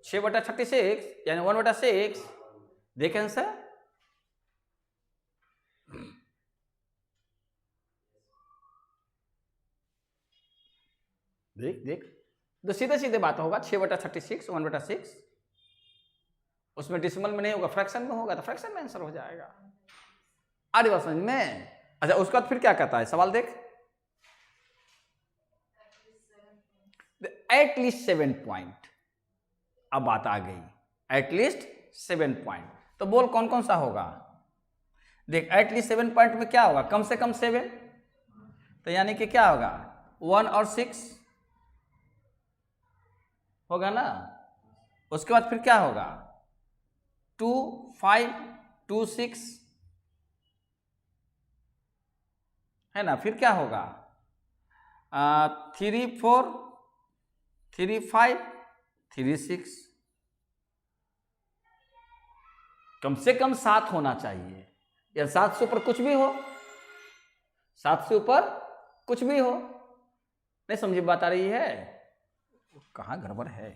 6/36 यानी 1/6। देखें आंसर, देख तो सीधे सीधे बात होगा 6/36 1/6। उसमें डिसिमल में नहीं होगा, फ्रैक्शन में होगा, तो फ्रैक्शन में आंसर हो जाएगा। आ रही बात समझ में? अच्छा, उसके बाद फिर क्या कहता है सवाल, देख एटलीस्ट 7 पॉइंट। अब बात आ गई एटलीस्ट 7 पॉइंट, तो बोल कौन कौन सा होगा। देख एटलीस्ट 7 पॉइंट में क्या होगा, कम से कम 7, तो यानी कि क्या होगा 1 और 6 होगा ना। उसके बाद फिर क्या होगा 2 5 2 6 है ना। फिर क्या होगा 3 4 3 5 3 6। कम से कम 7 होना चाहिए, या 7 से ऊपर कुछ भी हो, 7 से ऊपर कुछ भी हो। नहीं समझी बात आ रही है? कहाँ गड़बड़ है,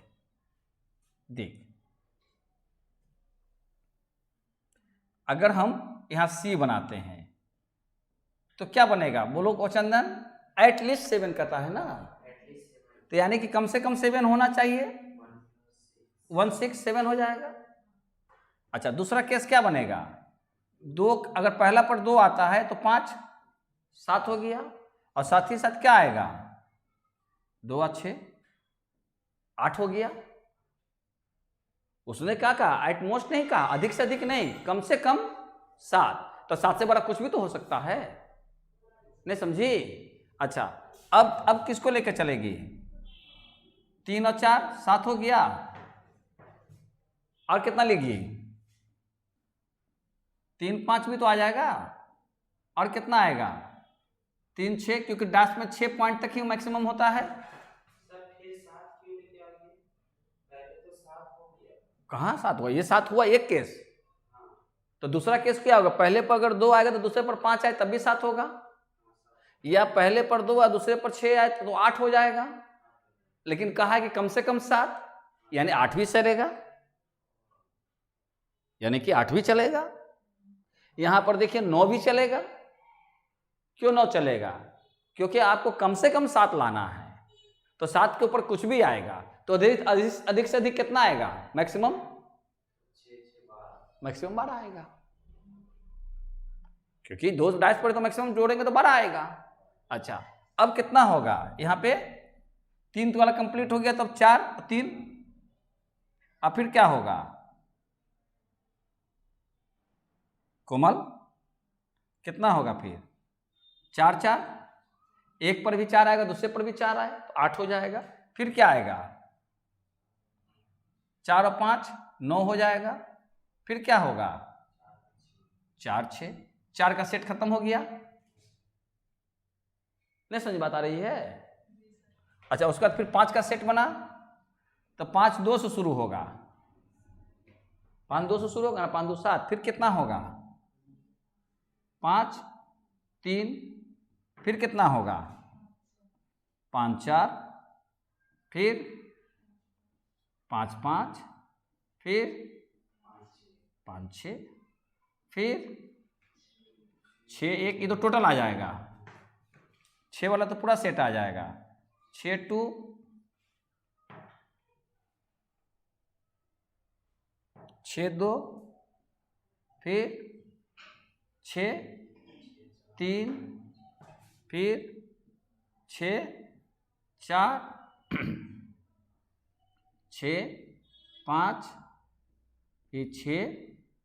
देख अगर हम यहां C बनाते हैं तो क्या बनेगा बोलो को चंदन, एटलीस्ट 7 कहता है ना, तो यानी कि कम से कम 7 होना चाहिए, 1 6 7 हो जाएगा। अच्छा, दूसरा केस क्या बनेगा, 2 अगर पहला पर 2 आता है तो 5 7 हो गया, और साथ ही साथ क्या आएगा 2 और 6 8 हो गया। उसने क्या कहा, एट मोस्ट नहीं कहा, अधिक से अधिक नहीं, कम से कम 7, तो 7 से बड़ा कुछ भी तो हो सकता है। नहीं समझी? अच्छा, अब किसको लेकर चलेगी, 3 और 4 7 हो गया, और कितना लेगी 3 5 भी तो आ जाएगा, और कितना आएगा 3 6, क्योंकि डैश में 6 पॉइंट तक ही मैक्सिमम होता है। कहाँ 7 हुआ, ये 7 हुआ एक केस, तो दूसरा केस क्या होगा, पहले पर अगर 2 आएगा तो दूसरे पर 5 आए तब भी 7 होगा, या पहले पर 2 आए दूसरे पर 6 आए तो 8 हो जाएगा। लेकिन कहा है कि कम से कम 7, यानी 8 भी चलेगा, यानी कि 8 भी चलेगा। यहां पर देखिए 9 भी चलेगा। क्यों 9 चलेगा, क्योंकि आपको कम से कम 7 लाना है, तो 7 के ऊपर कुछ भी आएगा तो अधिक से अधिक कितना आएगा, मैक्सिमम 12 आएगा, क्योंकि 2 डाइस पर तो मैक्सिमम जोड़ेंगे तो 12 आएगा। अच्छा, अब कितना होगा, यहां पे 3 वाला कंप्लीट हो गया, तब 4 3, अब फिर क्या होगा कोमल, कितना होगा फिर 4 4, एक पर भी 4 आएगा, दूसरे पर भी 4 आए तो 8 हो जाएगा। फिर क्या आएगा 4 और 5 9 हो जाएगा। फिर क्या होगा 4 6, 4 का सेट खत्म हो गया। नहीं समझ बात आ रही है? अच्छा, उसके बाद फिर 5 का सेट बना, तो 5 2 से शुरू होगा, 5 2 से शुरू होगा ना, 5 2 7, फिर कितना होगा 5 3, फिर कितना होगा 5 4, फिर 5 5, फिर 5 6, फिर 6 1, ये तो टोटल आ जाएगा, 6 वाला तो पूरा सेट आ जाएगा, 6 2, 6 2, फिर 6 3, फिर 6 4, 6 5, फिर 6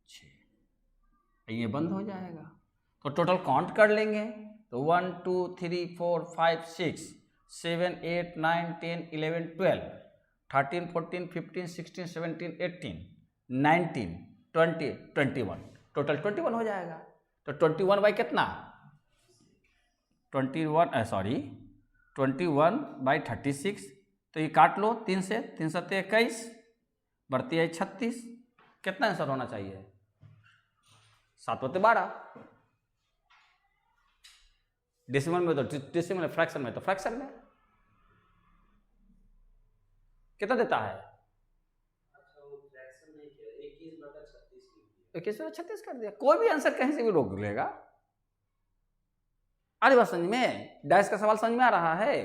6, ये बंद हो जाएगा। तो टोटल काउंट कर लेंगे, तो 1 2 3 4 5 6 7 8 9 10 11 12 13 14 15 16 17 18 19 20 21, टोटल 21 हो जाएगा। तो 21 बाई कितना 21/36, तो ये काट लो 3 से, 3 सत्ते 21, बढ़ती है 36, कितना आंसर होना चाहिए? 7/12। डेसिमल में तो डेसिमल, फ्रैक्शन में तो फ्रैक्शन में। कितना देता है? अच्छा वो फ्रैक्शन नहीं किया, 21/36 लिख दिया। 21/36 कर दिया, कोई भी आंसर कहीं से भी रोक लेगा। अरे बात समझ में, डैश का सवाल समझ में आ रहा है?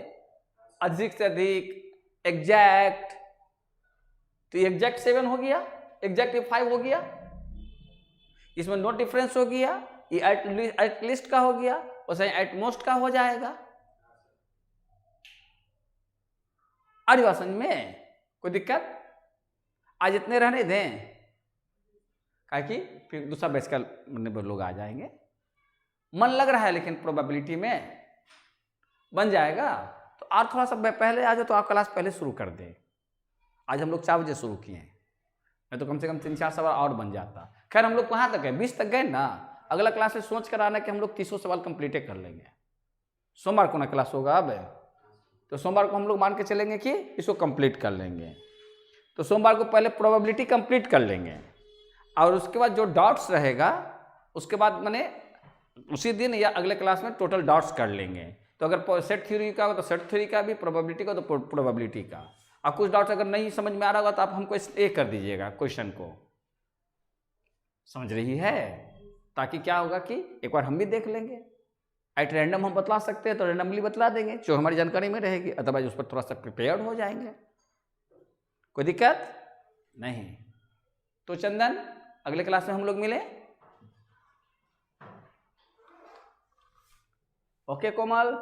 अधिक से अधिक, एग्जैक्ट, तो एग्जैक्ट 7 हो गया, एग्जैक्ट 5 हो गया, इसमें नो डिफरेंस हो गया, ये एट लीस्ट का हो गया, और एट मोस्ट का हो जाएगा। अरे बात समझ में, कोई दिक्कत? आज इतने रहने दें, क्या कि फिर दूसरा बैच का लोग आ जाएंगे। मन लग रहा है लेकिन प्रोबेबिलिटी में बन जाएगा, तो और थोड़ा सा पहले आ जाओ, तो आप क्लास पहले शुरू कर दें। आज हम लोग 4 बजे शुरू किए हैं, मैं तो कम से कम 3-4 सवाल और बन जाता। खैर हम लोग कहाँ तक है? 20 तक गए ना। अगला क्लास में सोच कर आना कि हम लोग 30 सवाल कंप्लीट कर लेंगे। सोमवार को ना क्लास होगा अब, तो सोमवार को हम लोग मान के चलेंगे कि इसको कंप्लीट कर लेंगे। तो सोमवार को पहले प्रोबेबिलिटी कंप्लीट कर लेंगे, और उसके बाद जो डाउट्स रहेगा उसके बाद मैंने उसी दिन या अगले क्लास में टोटल डाउट्स कर लेंगे। तो अगर सेट थ्योरी का हो तो सेट थ्योरी का भी, प्रोबेबिलिटी का तो प्रोबेबिलिटी का। और कुछ डाउट्स अगर नहीं समझ में आ रहा होगा तो आप हमको ये कर दीजिएगा, क्वेश्चन को। समझ रही है? ताकि क्या होगा कि एक बार हम भी देख लेंगे। एट रैंडम हम बतला सकते हैं तो रैंडमली बतला देंगे, जो हमारी जानकारी में रहेगी, अदरवाइज उस पर थोड़ा सा प्रिपेयर्ड हो जाएंगे। कोई दिक्कत नहीं। तो चंदन, अगले क्लास में हम लोग मिले। Okay Komal,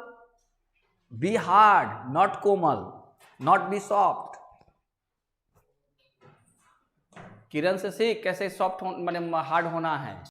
be hard not Komal, not be soft. Kiran से सीख कैसे सॉफ्ट माने हार्ड होना है।